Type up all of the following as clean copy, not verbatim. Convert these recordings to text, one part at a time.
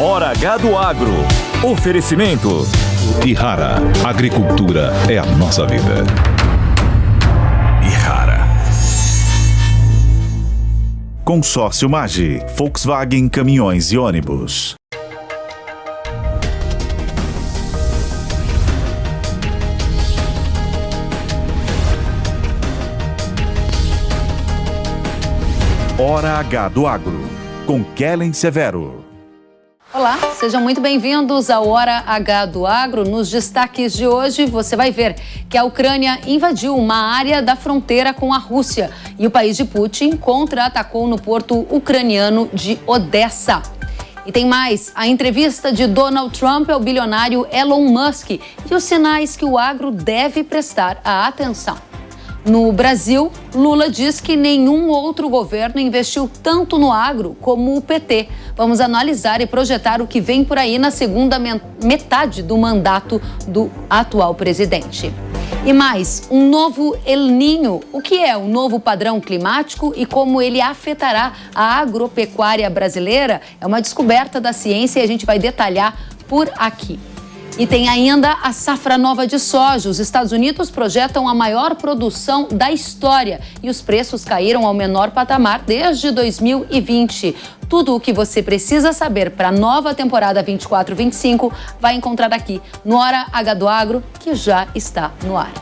Hora H do Agro. Oferecimento. Ihara. Agricultura é a nossa vida. Ihara. Consórcio Magi. Volkswagen Caminhões e Ônibus. Hora H do Agro, com Kellen Severo. Olá, sejam muito bem-vindos ao Hora H do Agro. Nos destaques de hoje, você vai ver que a Ucrânia invadiu uma área da fronteira com a Rússia e o país de Putin contra-atacou no porto ucraniano de Odessa. E tem mais, a entrevista de Donald Trump ao bilionário Elon Musk e os sinais que o agro deve prestar a atenção. No Brasil, Lula diz que nenhum outro governo investiu tanto no agro como o PT. Vamos analisar e projetar o que vem por aí na segunda metade do mandato do atual presidente. E mais, um novo El Niño. O que é o novo padrão climático e como ele afetará a agropecuária brasileira? É uma descoberta da ciência e a gente vai detalhar por aqui. E tem ainda a safra nova de soja. Os Estados Unidos projetam a maior produção da história e os preços caíram ao menor patamar desde 2020. Tudo o que você precisa saber para a nova temporada 24-25 vai encontrar aqui no Hora H do Agro, que já está no ar.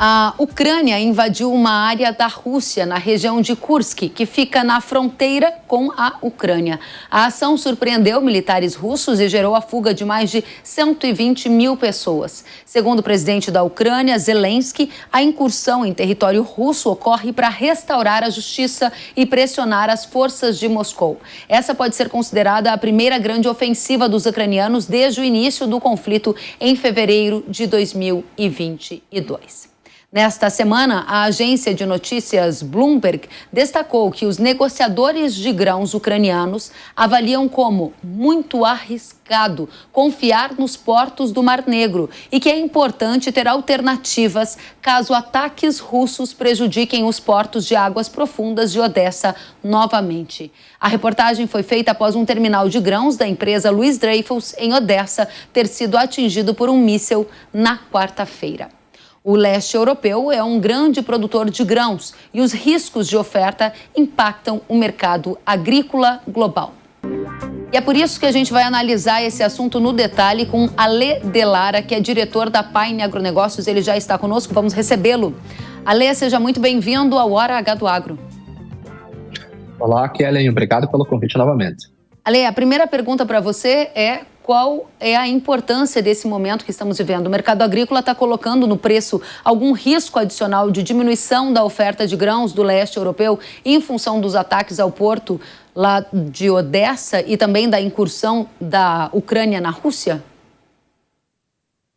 A Ucrânia invadiu uma área da Rússia, na região de Kursk, que fica na fronteira com a Ucrânia. A ação surpreendeu militares russos e gerou a fuga de mais de 120 mil pessoas. Segundo o presidente da Ucrânia, Zelensky, a incursão em território russo ocorre para restaurar a justiça e pressionar as forças de Moscou. Essa pode ser considerada a primeira grande ofensiva dos ucranianos desde o início do conflito em fevereiro de 2022. Nesta semana, a agência de notícias Bloomberg destacou que os negociadores de grãos ucranianos avaliam como muito arriscado confiar nos portos do Mar Negro e que é importante ter alternativas caso ataques russos prejudiquem os portos de águas profundas de Odessa novamente. A reportagem foi feita após um terminal de grãos da empresa Louis Dreyfus, em Odessa, ter sido atingido por um míssil na quarta-feira. O leste europeu é um grande produtor de grãos e os riscos de oferta impactam o mercado agrícola global. E é por isso que a gente vai analisar esse assunto no detalhe com Alê Delara, que é diretor da Pine Agronegócios. Ele já está conosco, vamos recebê-lo. Alê, seja muito bem-vindo ao Hora H do Agro. Olá, Kellen, obrigado pelo convite novamente. Alê, a primeira pergunta para você é: qual é a importância desse momento que estamos vivendo? O mercado agrícola está colocando no preço algum risco adicional de diminuição da oferta de grãos do leste europeu em função dos ataques ao porto lá de Odessa e também da incursão da Ucrânia na Rússia?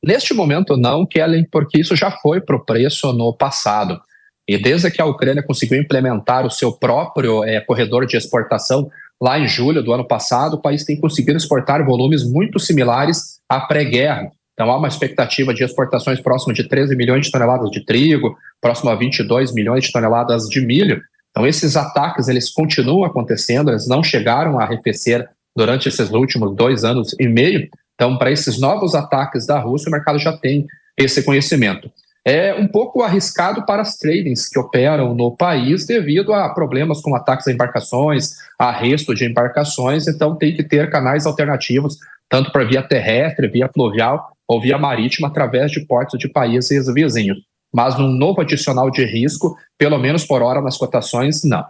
Neste momento não, Kellen, porque isso já foi para o preço no passado. E desde que a Ucrânia conseguiu implementar o seu próprio corredor de exportação, lá em julho do ano passado, o país tem conseguido exportar volumes muito similares à pré-guerra. Então há uma expectativa de exportações próxima de 13 milhões de toneladas de trigo, próximo a 22 milhões de toneladas de milho. Então esses ataques eles continuam acontecendo, eles não chegaram a arrefecer durante esses últimos 2 anos e meio. Então para esses novos ataques da Rússia, o mercado já tem esse conhecimento. É um pouco arriscado para as tradings que operam no país devido a problemas com ataques a embarcações, arresto de embarcações, então tem que ter canais alternativos, tanto para via terrestre, via fluvial ou via marítima, através de portos de países vizinhos. Mas um novo adicional de risco, pelo menos por hora nas cotações, não.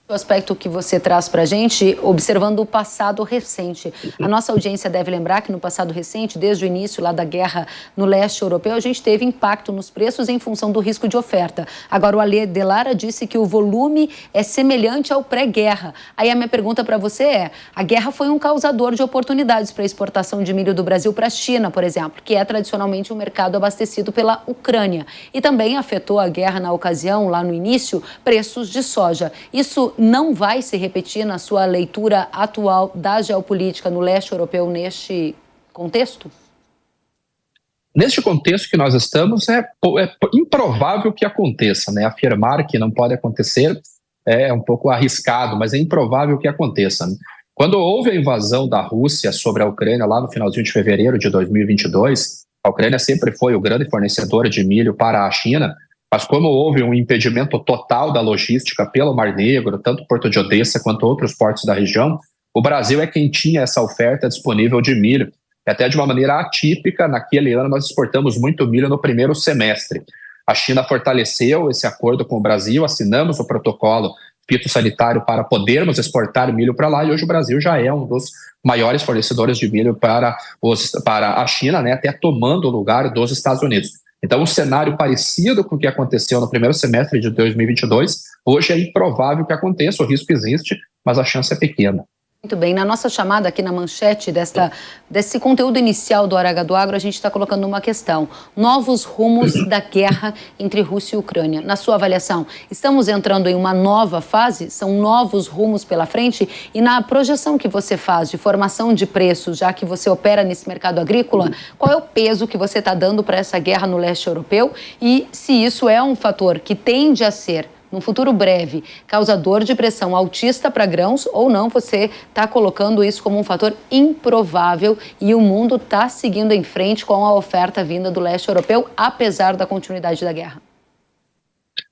O aspecto que você traz para a gente, observando o passado recente. A nossa audiência deve lembrar que no passado recente, desde o início lá da guerra no leste europeu, a gente teve impacto nos preços em função do risco de oferta. Agora o Alê Delara disse que o volume é semelhante ao pré-guerra. Aí a minha pergunta para você é: a guerra foi um causador de oportunidades para a exportação de milho do Brasil para a China, por exemplo, que é tradicionalmente um mercado abastecido pela Ucrânia. E também afetou a guerra na ocasião, lá no início, preços de soja. Isso não vai se repetir na sua leitura atual da geopolítica no leste europeu neste contexto? Neste contexto que nós estamos, é improvável que aconteça, né? Afirmar que não pode acontecer é um pouco arriscado, mas é improvável que aconteça. Quando houve a invasão da Rússia sobre a Ucrânia lá no finalzinho de fevereiro de 2022, a Ucrânia sempre foi o grande fornecedor de milho para a China, mas como houve um impedimento total da logística pelo Mar Negro, tanto o Porto de Odessa quanto outros portos da região, o Brasil é quem tinha essa oferta disponível de milho. E até de uma maneira atípica, naquele ano nós exportamos muito milho no primeiro semestre. A China fortaleceu esse acordo com o Brasil, assinamos o protocolo fitossanitário para podermos exportar milho para lá, e hoje o Brasil já é um dos maiores fornecedores de milho para a China, né, até tomando o lugar dos Estados Unidos. Então, um cenário parecido com o que aconteceu no primeiro semestre de 2022, hoje é improvável que aconteça, o risco existe, mas a chance é pequena. Muito bem, na nossa chamada aqui na manchete desse conteúdo inicial do Hora H do Agro, a gente está colocando uma questão: novos rumos da guerra entre Rússia e Ucrânia. Na sua avaliação, estamos entrando em uma nova fase? São novos rumos pela frente? E na projeção que você faz de formação de preços, já que você opera nesse mercado agrícola, qual é o peso que você está dando para essa guerra no leste europeu? E se isso é um fator que tende a ser, num futuro breve, causador de pressão altista para grãos ou não, você está colocando isso como um fator improvável e o mundo está seguindo em frente com a oferta vinda do leste europeu, apesar da continuidade da guerra?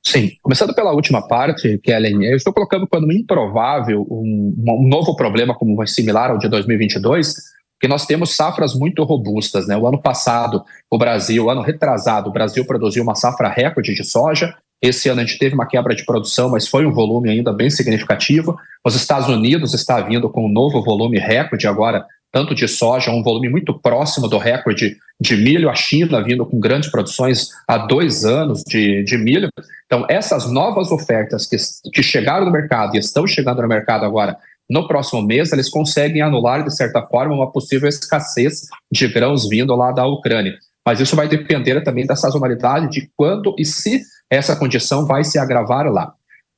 Sim, começando pela última parte, Kellen, eu estou colocando como improvável um novo problema como similar ao de 2022, porque nós temos safras muito robustas, né? O ano passado, ano retrasado, o Brasil produziu uma safra recorde de soja. Esse ano a gente teve uma quebra de produção, mas foi um volume ainda bem significativo. Os Estados Unidos está vindo com um novo volume recorde agora, tanto de soja, um volume muito próximo do recorde de milho. A China vindo com grandes produções há 2 anos de milho. Então, essas novas ofertas que chegaram no mercado e estão chegando no mercado agora, no próximo mês, eles conseguem anular, de certa forma, uma possível escassez de grãos vindo lá da Ucrânia. Mas isso vai depender também da sazonalidade, de quando e se essa condição vai se agravar lá.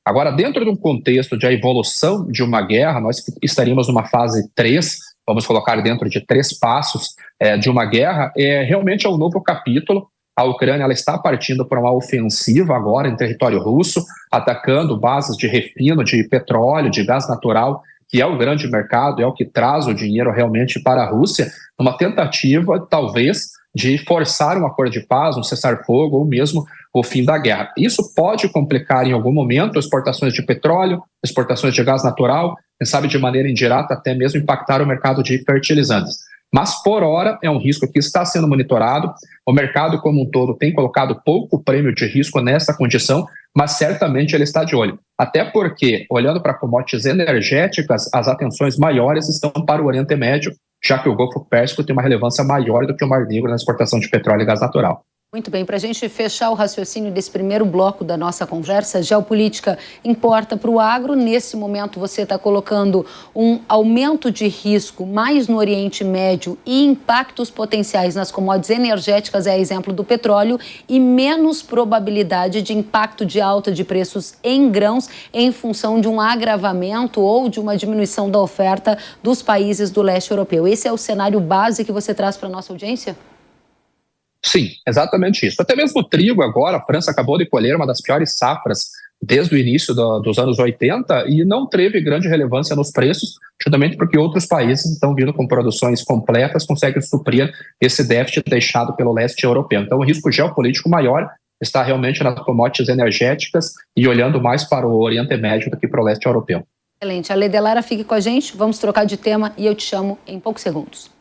Agora, dentro de um contexto de a evolução de uma guerra, nós estaríamos numa fase 3, vamos colocar dentro de 3 passos de uma guerra, realmente é um novo capítulo. A Ucrânia ela está partindo para uma ofensiva agora em território russo, atacando bases de refino, de petróleo, de gás natural, que é o grande mercado, é o que traz o dinheiro realmente para a Rússia, numa tentativa, talvez, de forçar um acordo de paz, um cessar-fogo ou mesmo o fim da guerra. Isso pode complicar em algum momento exportações de petróleo, exportações de gás natural, quem sabe de maneira indireta até mesmo impactar o mercado de fertilizantes. Mas, por hora, é um risco que está sendo monitorado. O mercado como um todo tem colocado pouco prêmio de risco nessa condição, mas certamente ele está de olho. Até porque, olhando para commodities energéticas, as atenções maiores estão para o Oriente Médio, já que o Golfo Pérsico tem uma relevância maior do que o Mar Negro na exportação de petróleo e gás natural. Muito bem, para a gente fechar o raciocínio desse primeiro bloco da nossa conversa, geopolítica importa para o agro. Nesse momento você está colocando um aumento de risco mais no Oriente Médio e impactos potenciais nas commodities energéticas, é exemplo do petróleo, e menos probabilidade de impacto de alta de preços em grãos em função de um agravamento ou de uma diminuição da oferta dos países do leste europeu. Esse é o cenário base que você traz para a nossa audiência? Sim, exatamente isso. Até mesmo o trigo agora, a França acabou de colher uma das piores safras desde o início dos anos 80 e não teve grande relevância nos preços, justamente porque outros países estão vindo com produções completas, conseguem suprir esse déficit deixado pelo leste europeu. Então o risco geopolítico maior está realmente nas commodities energéticas e olhando mais para o Oriente Médio do que para o leste europeu. Excelente. Ale Delara, fique com a gente, vamos trocar de tema e eu te chamo em poucos segundos.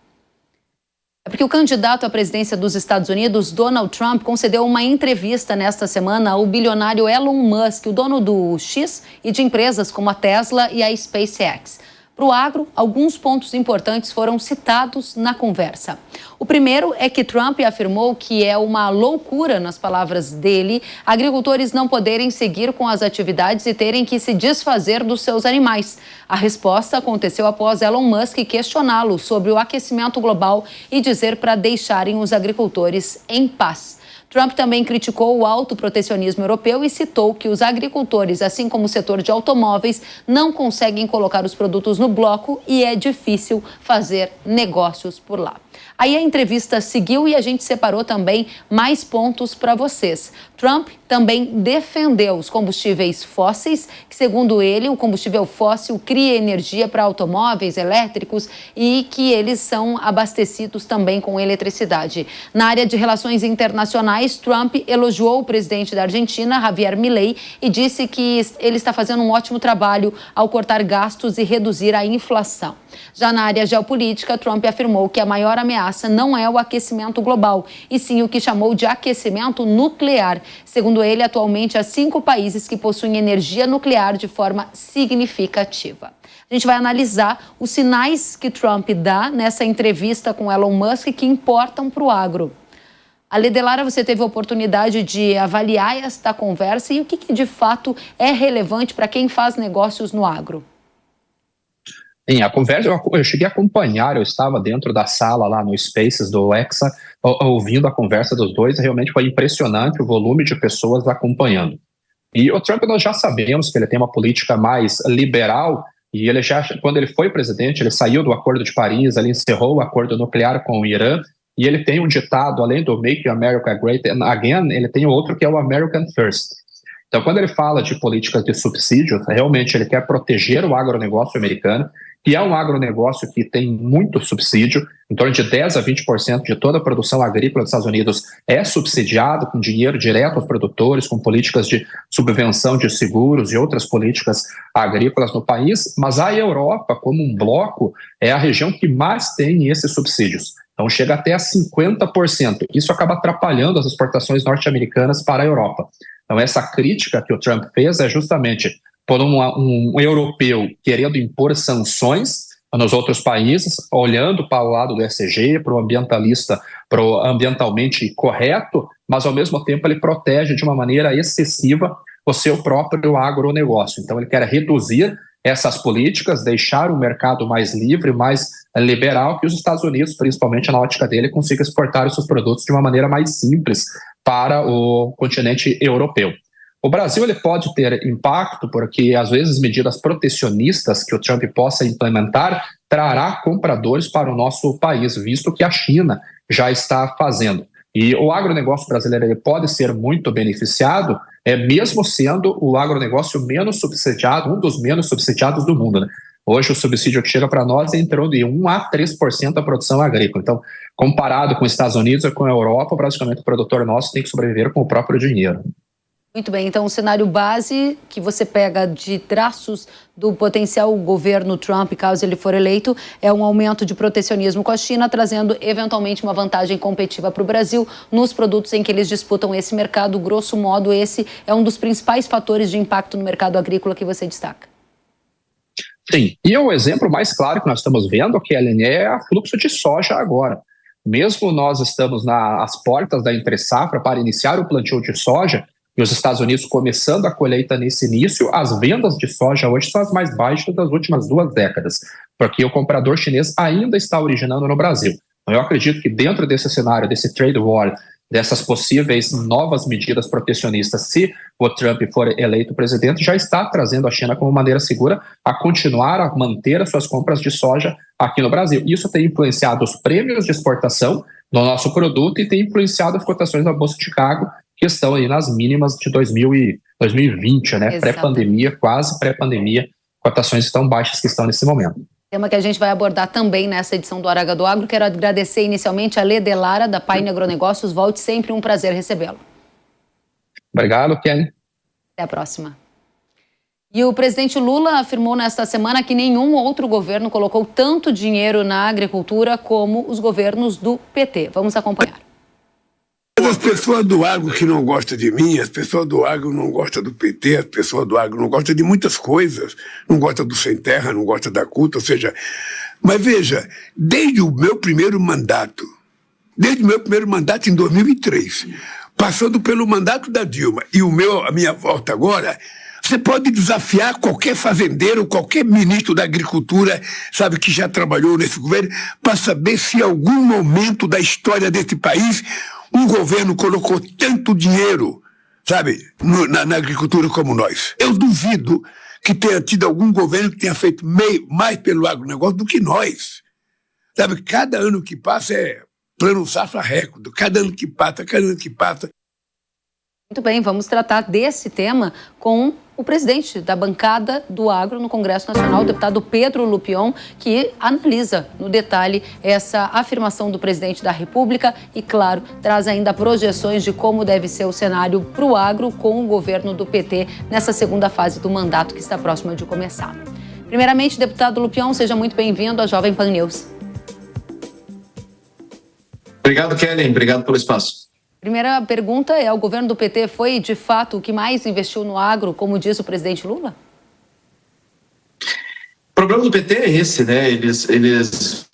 É porque o candidato à presidência dos Estados Unidos, Donald Trump, concedeu uma entrevista nesta semana ao bilionário Elon Musk, o dono do X e de empresas como a Tesla e a SpaceX. Para o agro, alguns pontos importantes foram citados na conversa. O primeiro é que Trump afirmou que é uma loucura, nas palavras dele, agricultores não poderem seguir com as atividades e terem que se desfazer dos seus animais. A resposta aconteceu após Elon Musk questioná-lo sobre o aquecimento global e dizer para deixarem os agricultores em paz. Trump também criticou o alto protecionismo europeu e citou que os agricultores, assim como o setor de automóveis, não conseguem colocar os produtos no bloco e é difícil fazer negócios por lá. Aí a entrevista seguiu e a gente separou também mais pontos para vocês. Trump também defendeu os combustíveis fósseis, que segundo ele, o combustível fóssil cria energia para automóveis elétricos e que eles são abastecidos também com eletricidade. Na área de relações internacionais, Trump elogiou o presidente da Argentina, Javier Milei, e disse que ele está fazendo um ótimo trabalho ao cortar gastos e reduzir a inflação. Já na área geopolítica, Trump afirmou que a maior ameaça não é o aquecimento global, e sim o que chamou de aquecimento nuclear. Segundo ele, atualmente há 5 países que possuem energia nuclear de forma significativa. A gente vai analisar os sinais que Trump dá nessa entrevista com Elon Musk que importam para o agro. Ale Delara, você teve a oportunidade de avaliar esta conversa e o que de fato é relevante para quem faz negócios no agro? Sim, a conversa, eu cheguei a acompanhar, eu estava dentro da sala lá no Spaces do Hexa, ouvindo a conversa dos dois, realmente foi impressionante o volume de pessoas acompanhando. E o Trump, nós já sabemos que ele tem uma política mais liberal, e ele já, quando ele foi presidente, ele saiu do Acordo de Paris, ele encerrou o acordo nuclear com o Irã, e ele tem um ditado, além do Make America Great Again, ele tem outro que é o American First. Então, quando ele fala de políticas de subsídios, realmente ele quer proteger o agronegócio americano, que é um agronegócio que tem muito subsídio, em torno de 10% a 20% de toda a produção agrícola dos Estados Unidos é subsidiado com dinheiro direto aos produtores, com políticas de subvenção de seguros e outras políticas agrícolas no país, mas a Europa, como um bloco, é a região que mais tem esses subsídios. Então chega até a 50%. Isso acaba atrapalhando as exportações norte-americanas para a Europa. Então essa crítica que o Trump fez é justamente por um europeu querendo impor sanções nos outros países, olhando para o lado do ESG, para o ambientalista, para o ambientalmente correto, mas ao mesmo tempo ele protege de uma maneira excessiva o seu próprio agronegócio. Então ele quer reduzir essas políticas, deixar o mercado mais livre, mais liberal, que os Estados Unidos, principalmente na ótica dele, consiga exportar os seus produtos de uma maneira mais simples para o continente europeu. O Brasil ele pode ter impacto porque, às vezes, medidas protecionistas que o Trump possa implementar trará compradores para o nosso país, visto que a China já está fazendo. E o agronegócio brasileiro ele pode ser muito beneficiado, mesmo sendo o agronegócio menos subsidiado, um dos menos subsidiados do mundo, né? Hoje o subsídio que chega para nós é em torno de 1% a 3% da produção agrícola. Então, comparado com os Estados Unidos e com a Europa, praticamente o produtor nosso tem que sobreviver com o próprio dinheiro. Muito bem, então o cenário base que você pega de traços do potencial governo Trump, caso ele for eleito, é um aumento de protecionismo com a China, trazendo eventualmente uma vantagem competitiva para o Brasil nos produtos em que eles disputam esse mercado. Grosso modo, esse é um dos principais fatores de impacto no mercado agrícola que você destaca. Sim, e o exemplo mais claro que nós estamos vendo, Kellen, é o fluxo de soja agora. Mesmo nós estamos nas portas da entre-safra para iniciar o plantio de soja, e os Estados Unidos começando a colheita nesse início, as vendas de soja hoje são as mais baixas das últimas 2 décadas, porque o comprador chinês ainda está originando no Brasil. Então, eu acredito que dentro desse cenário, desse trade war, dessas possíveis novas medidas protecionistas, se o Trump for eleito presidente, já está trazendo a China como maneira segura a continuar a manter as suas compras de soja aqui no Brasil. Isso tem influenciado os prêmios de exportação do nosso produto e tem influenciado as cotações da Bolsa de Chicago, que estão aí nas mínimas de 2020, né? Pré-pandemia, quase pré-pandemia, cotações estão baixas que estão nesse momento. Tema que a gente vai abordar também nessa edição do Hora H do Agro. Quero agradecer inicialmente a Ale Delara, da Paine Agronegócios. Volte sempre, um prazer recebê-lo. Obrigado, Kelly. Até a próxima. E o presidente Lula afirmou nesta semana que nenhum outro governo colocou tanto dinheiro na agricultura como os governos do PT. Vamos acompanhar. As pessoas do agro que não gostam de mim, as pessoas do agro não gostam do PT, as pessoas do agro não gostam de muitas coisas, não gostam do Sem Terra, não gostam da CUT, ou seja... Mas veja, desde o meu primeiro mandato em 2003, passando pelo mandato da Dilma e a minha volta agora, você pode desafiar qualquer fazendeiro, qualquer ministro da agricultura, sabe, que já trabalhou nesse governo, para saber se em algum momento da história desse país um governo colocou tanto dinheiro, sabe, na agricultura como nós. Eu duvido que tenha tido algum governo que tenha feito mais pelo agronegócio do que nós. Sabe, cada ano que passa é plano safra recorde, cada ano que passa. Muito bem, vamos tratar desse tema com o presidente da bancada do agro no Congresso Nacional, o deputado Pedro Lupion, que analisa no detalhe essa afirmação do presidente da República e, claro, traz ainda projeções de como deve ser o cenário para o agro com o governo do PT nessa segunda fase do mandato que está próxima de começar. Primeiramente, deputado Lupion, seja muito bem-vindo à Jovem Pan News. Obrigado, Kellen. Obrigado pelo espaço. Primeira pergunta é: o governo do PT foi, de fato, o que mais investiu no agro, como diz o presidente Lula? O problema do PT é esse, né? Eles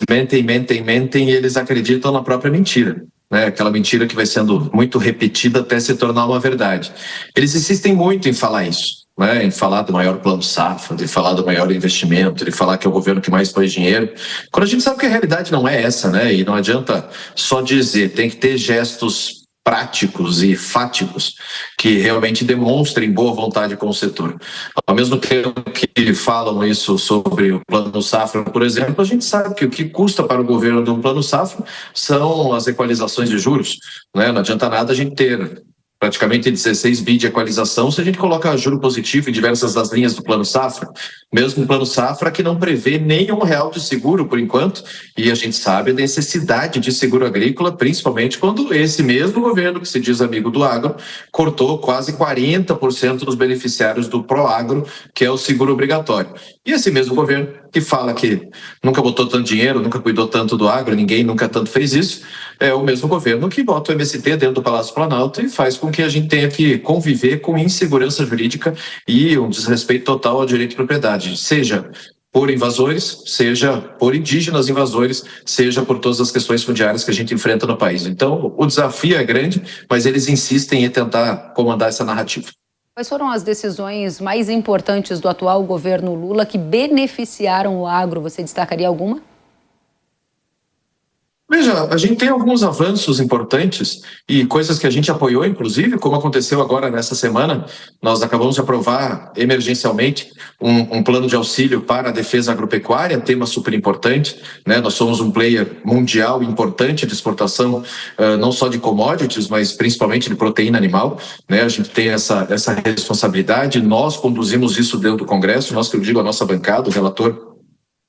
mentem e eles acreditam na própria mentira, né? Aquela mentira que vai sendo muito repetida até se tornar uma verdade. Eles insistem muito em falar isso, né? Em falar do maior plano safra, de falar do maior investimento, de falar que é o governo que mais põe dinheiro, quando a gente sabe que a realidade não é essa, né? E não adianta só dizer, tem que ter gestos práticos e fáticos que realmente demonstrem boa vontade com o setor. Ao mesmo tempo que falam isso sobre o plano safra, por exemplo, a gente sabe que o que custa para o governo de um plano safra são as equalizações de juros, né? Não adianta nada a gente ter praticamente 16 bi de equalização se a gente coloca juro positivo em diversas das linhas do plano safra, mesmo o plano safra que não prevê nem R$1 de seguro por enquanto, e a gente sabe a necessidade de seguro agrícola, principalmente quando esse mesmo governo que se diz amigo do agro cortou quase 40% dos beneficiários do Proagro, que é o seguro obrigatório. E esse mesmo governo que fala que nunca botou tanto dinheiro, nunca cuidou tanto do agro, ninguém nunca tanto fez isso, é o mesmo governo que bota o MST dentro do Palácio Planalto e faz com que a gente tenha que conviver com insegurança jurídica e um desrespeito total ao direito de propriedade, seja por invasores, seja por indígenas invasores, seja por todas as questões fundiárias que a gente enfrenta no país. Então, o desafio é grande, mas eles insistem em tentar comandar essa narrativa. Quais foram as decisões mais importantes do atual governo Lula que beneficiaram o agro? Você destacaria alguma? Veja, a gente tem alguns avanços importantes e coisas que a gente apoiou, inclusive, como aconteceu agora nessa semana. Nós acabamos de aprovar emergencialmente um plano de auxílio para a defesa agropecuária, tema super importante, né? Nós somos um player mundial importante de exportação, não só de commodities, mas principalmente de proteína animal, né? A gente tem essa responsabilidade, nós conduzimos isso dentro do Congresso, nós que eu digo a nossa bancada, o relator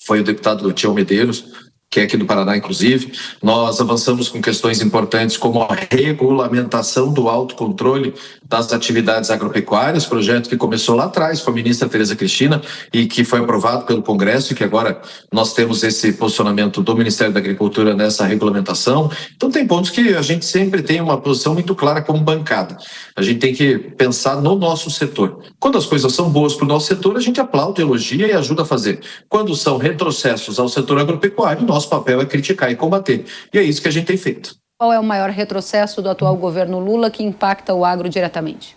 foi o deputado Tião Medeiros, que é aqui do Paraná, inclusive. Nós avançamos com questões importantes como a regulamentação do autocontrole das atividades agropecuárias, projeto que começou lá atrás com a ministra Tereza Cristina e que foi aprovado pelo Congresso e que agora nós temos esse posicionamento do Ministério da Agricultura nessa regulamentação. Então tem pontos que a gente sempre tem uma posição muito clara como bancada. A gente tem que pensar no nosso setor. Quando as coisas são boas para o nosso setor, a gente aplaude, elogia e ajuda a fazer. Quando são retrocessos ao setor agropecuário, nosso papel é criticar e combater. E é isso que a gente tem feito. Qual é o maior retrocesso do atual governo Lula que impacta o agro diretamente?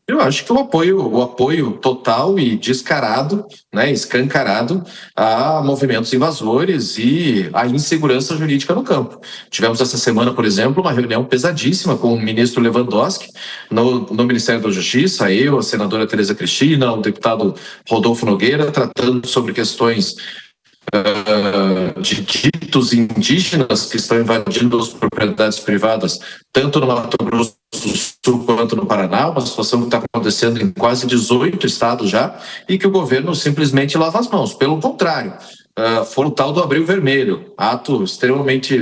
Eu acho que o apoio total e descarado, né, escancarado a movimentos invasores e a insegurança jurídica no campo. Tivemos essa semana, por exemplo, uma reunião pesadíssima com o ministro Lewandowski no Ministério da Justiça, eu, a senadora Tereza Cristina, o deputado Rodolfo Nogueira, tratando sobre questões de ditos indígenas que estão invadindo as propriedades privadas, tanto no Mato Grosso do Sul quanto no Paraná, uma situação que está acontecendo em quase 18 estados já, e que o governo simplesmente lava as mãos. Pelo contrário, foi o tal do Abril Vermelho, ato extremamente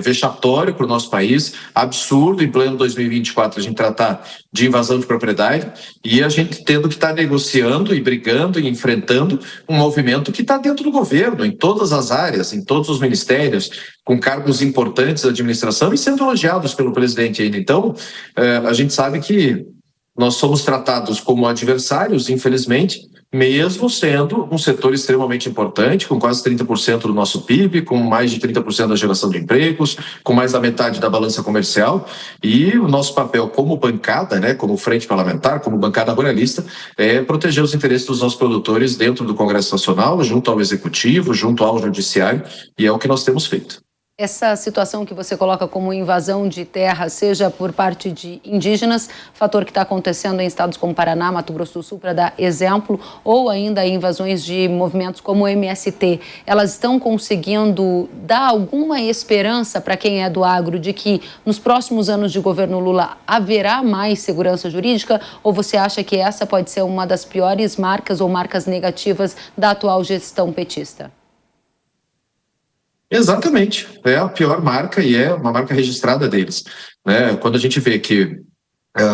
vexatório para o nosso país, absurdo em pleno 2024 a gente tratar de invasão de propriedade e a gente tendo que estar negociando e brigando e enfrentando um movimento que está dentro do governo, em todas as áreas, em todos os ministérios, com cargos importantes da administração e sendo elogiados pelo presidente ainda. Então, a gente sabe que nós somos tratados como adversários, infelizmente, mesmo sendo um setor extremamente importante, com quase 30% do nosso PIB, com mais de 30% da geração de empregos, com mais da metade da balança comercial, e o nosso papel como bancada, né, como frente parlamentar, como bancada ruralista, é proteger os interesses dos nossos produtores dentro do Congresso Nacional, junto ao Executivo, junto ao Judiciário, e é o que nós temos feito. Essa situação que você coloca como invasão de terra, seja por parte de indígenas, fator que está acontecendo em estados como Paraná, Mato Grosso do Sul, para dar exemplo, ou ainda invasões de movimentos como o MST, elas estão conseguindo dar alguma esperança para quem é do agro de que nos próximos anos de governo Lula haverá mais segurança jurídica, ou você acha que essa pode ser uma das piores marcas ou marcas negativas da atual gestão petista? Exatamente, é a pior marca e é uma marca registrada deles, né? Quando a gente vê que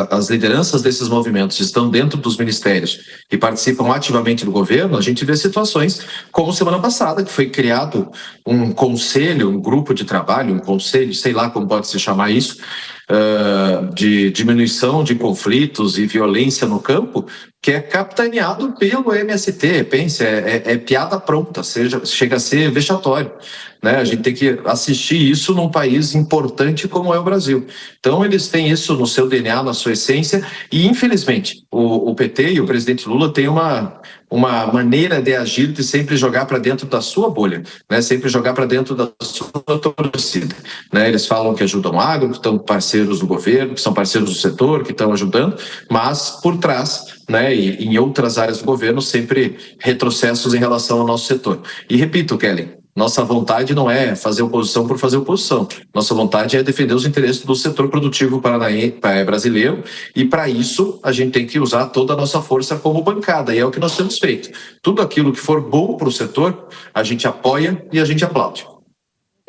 as lideranças desses movimentos estão dentro dos ministérios e participam ativamente do governo, a gente vê situações como semana passada, que foi criado um conselho, um grupo de trabalho, um conselho, sei lá como pode se chamar isso, de diminuição de conflitos e violência no campo, que é capitaneado pelo MST. Pense, é piada pronta, chega a ser vexatório, né? A gente tem que assistir isso num país importante como é o Brasil. Então eles têm isso no seu DNA, na sua essência, e infelizmente o PT e o presidente Lula têm uma maneira de agir de sempre jogar para dentro da sua bolha, né? Sempre jogar para dentro da sua torcida, né? Eles falam que ajudam o agro, que estão parceiros do governo, que são parceiros do setor, que estão ajudando, mas por trás, né, e em outras áreas do governo, sempre retrocessos em relação ao nosso setor. E repito, Kelly, nossa vontade não é fazer oposição por fazer oposição. Nossa vontade é defender os interesses do setor produtivo brasileiro, e para isso a gente tem que usar toda a nossa força como bancada, e é o que nós temos feito. Tudo aquilo que for bom para o setor, a gente apoia e a gente aplaude.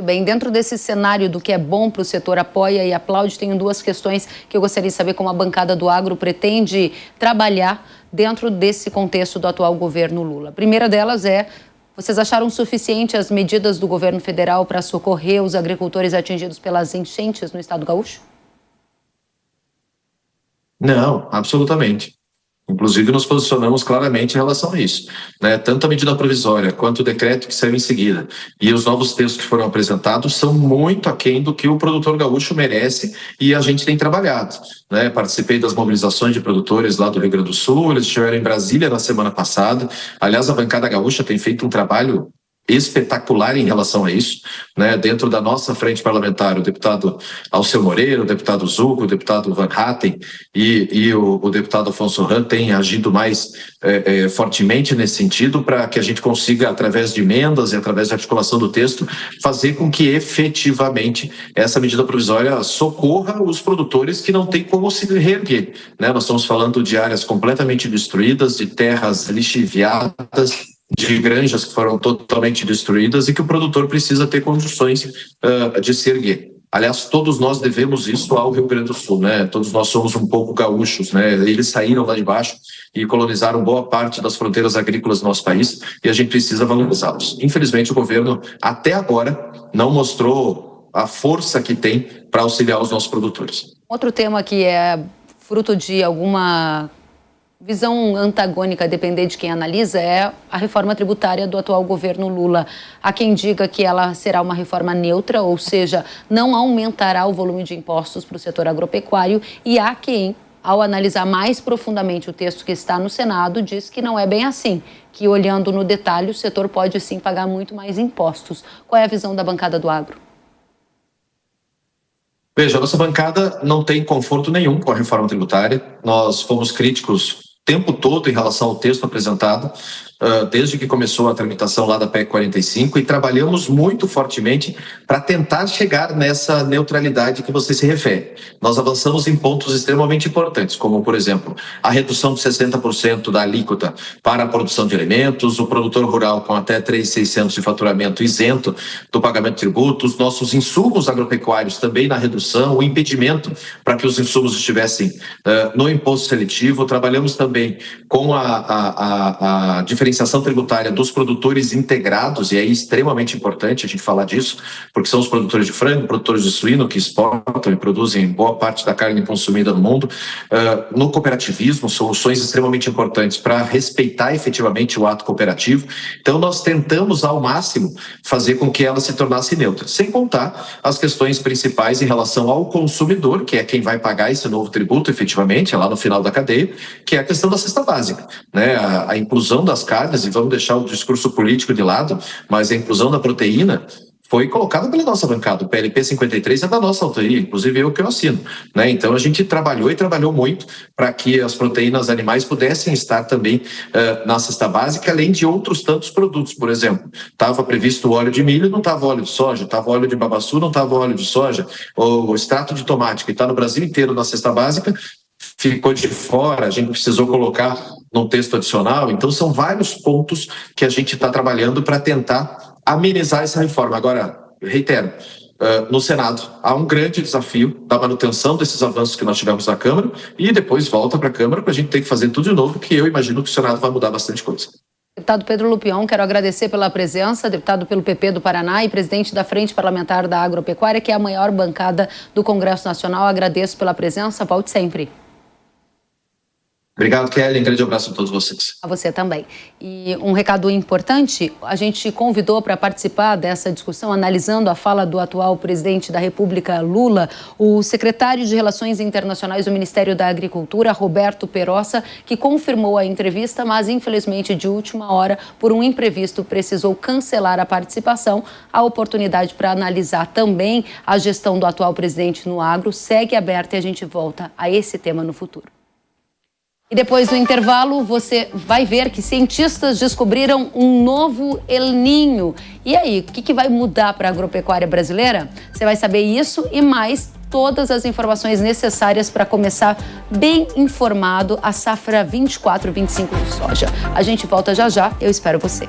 Bem, dentro desse cenário do que é bom para o setor, apoia e aplaude, tenho duas questões que eu gostaria de saber como a bancada do agro pretende trabalhar dentro desse contexto do atual governo Lula. A primeira delas é: vocês acharam suficiente as medidas do governo federal para socorrer os agricultores atingidos pelas enchentes no estado gaúcho? Não, absolutamente. Inclusive, nos posicionamos claramente em relação a isso, né? Tanto a medida provisória quanto o decreto que saiu em seguida e os novos textos que foram apresentados são muito aquém do que o produtor gaúcho merece, e a gente tem trabalhado, né? Participei das mobilizações de produtores lá do Rio Grande do Sul, eles estiveram em Brasília na semana passada. Aliás, a bancada gaúcha tem feito um trabalho espetacular em relação a isso, né? Dentro da nossa frente parlamentar, o deputado Alceu Moreira, o deputado Zucco, o deputado Van Hatten e o deputado Afonso Ram têm agido mais fortemente nesse sentido, para que a gente consiga, através de emendas e através da articulação do texto, fazer com que efetivamente essa medida provisória socorra os produtores que não têm como se reerguer, né? Nós estamos falando de áreas completamente destruídas, de terras lixiviadas, de granjas que foram totalmente destruídas, e que o produtor precisa ter condições de se erguer. Aliás, todos nós devemos isso ao Rio Grande do Sul, né? Todos nós somos um pouco gaúchos, né? Eles saíram lá de baixo e colonizaram boa parte das fronteiras agrícolas do nosso país, e a gente precisa valorizá-los. Infelizmente, o governo até agora não mostrou a força que tem para auxiliar os nossos produtores. Outro tema que é fruto de alguma visão antagônica, a depender de quem analisa, é a reforma tributária do atual governo Lula. Há quem diga que ela será uma reforma neutra, ou seja, não aumentará o volume de impostos para o setor agropecuário, e há quem, ao analisar mais profundamente o texto que está no Senado, diz que não é bem assim, que olhando no detalhe o setor pode sim pagar muito mais impostos. Qual é a visão da bancada do agro? Veja, a nossa bancada não tem conforto nenhum com a reforma tributária. Nós fomos críticos o tempo todo em relação ao texto apresentado, desde que começou a tramitação lá da PEC 45, e trabalhamos muito fortemente para tentar chegar nessa neutralidade que você se refere. Nós avançamos em pontos extremamente importantes, como, por exemplo, a redução de 60% da alíquota para a produção de alimentos, o produtor rural com até 3.600 de faturamento isento do pagamento de tributos, nossos insumos agropecuários também na redução, o impedimento para que os insumos estivessem no imposto seletivo. Trabalhamos também com a diferenciação tributária dos produtores integrados, e é extremamente importante a gente falar disso, porque são os produtores de frango, produtores de suíno, que exportam e produzem boa parte da carne consumida no mundo. No cooperativismo, soluções extremamente importantes para respeitar efetivamente o ato cooperativo. Então, nós tentamos ao máximo fazer com que ela se tornasse neutra, sem contar as questões principais em relação ao consumidor, que é quem vai pagar esse novo tributo efetivamente, é lá no final da cadeia, que é a questão da cesta básica, né? A inclusão das carnes, e vamos deixar o discurso político de lado, mas a inclusão da proteína foi colocado pela nossa bancada. O PLP 53 é da nossa autoria, inclusive eu que eu assino, né? Então a gente trabalhou muito para que as proteínas animais pudessem estar também na cesta básica, além de outros tantos produtos. Por exemplo, estava previsto o óleo de milho, não estava óleo de soja, estava óleo de babaçu, não estava óleo de soja, o extrato de tomate, que está no Brasil inteiro na cesta básica, ficou de fora, a gente precisou colocar num texto adicional. Então são vários pontos que a gente está trabalhando para tentar amenizar essa reforma. Agora, reitero, no Senado há um grande desafio da manutenção desses avanços que nós tivemos na Câmara e depois volta para a Câmara para a gente ter que fazer tudo de novo, que eu imagino que o Senado vai mudar bastante coisa. Deputado Pedro Lupion, quero agradecer pela presença, deputado pelo PP do Paraná e presidente da Frente Parlamentar da Agropecuária, que é a maior bancada do Congresso Nacional. Agradeço pela presença, volte sempre. Obrigado, Kelly. Um grande abraço a todos vocês. A você também. E um recado importante, a gente convidou para participar dessa discussão, analisando a fala do atual presidente da República, Lula, o secretário de Relações Internacionais do Ministério da Agricultura, Roberto Perossa, que confirmou a entrevista, mas infelizmente de última hora, por um imprevisto, precisou cancelar a participação. A oportunidade para analisar também a gestão do atual presidente no agro segue aberta e a gente volta a esse tema no futuro. E depois do intervalo, você vai ver que cientistas descobriram um novo El Niño. E aí, o que vai mudar para a agropecuária brasileira? Você vai saber isso e mais, todas as informações necessárias para começar bem informado a safra 24-25 de soja. A gente volta já já, eu espero você.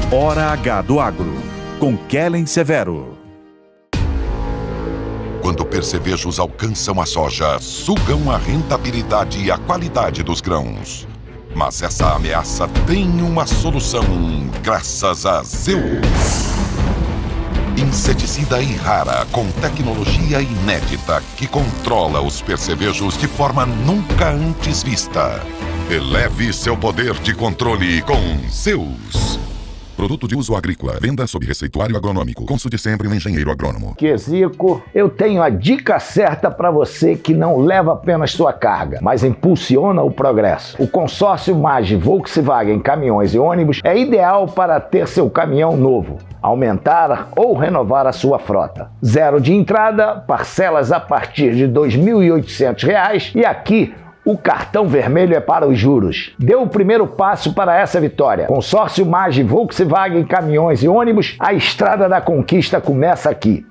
Hora H do Agro, com Kellen Severo. Quando percevejos alcançam a soja, sugam a rentabilidade e a qualidade dos grãos. Mas essa ameaça tem uma solução graças a Zeus. Inseticida Irrara com tecnologia inédita que controla os percevejos de forma nunca antes vista. Eleve seu poder de controle com Zeus. Produto de uso agrícola. Venda sob receituário agronômico. Consulte sempre um engenheiro agrônomo. Zico, eu tenho a dica certa para você que não leva apenas sua carga, mas impulsiona o progresso. O consórcio MAGE Volkswagen Caminhões e Ônibus é ideal para ter seu caminhão novo, aumentar ou renovar a sua frota. Zero de entrada, parcelas a partir de R$ 2.800 e aqui o cartão vermelho é para os juros. Dê o primeiro passo para essa vitória. Consórcio MAGE Volkswagen Caminhões e Ônibus, a estrada da conquista começa aqui.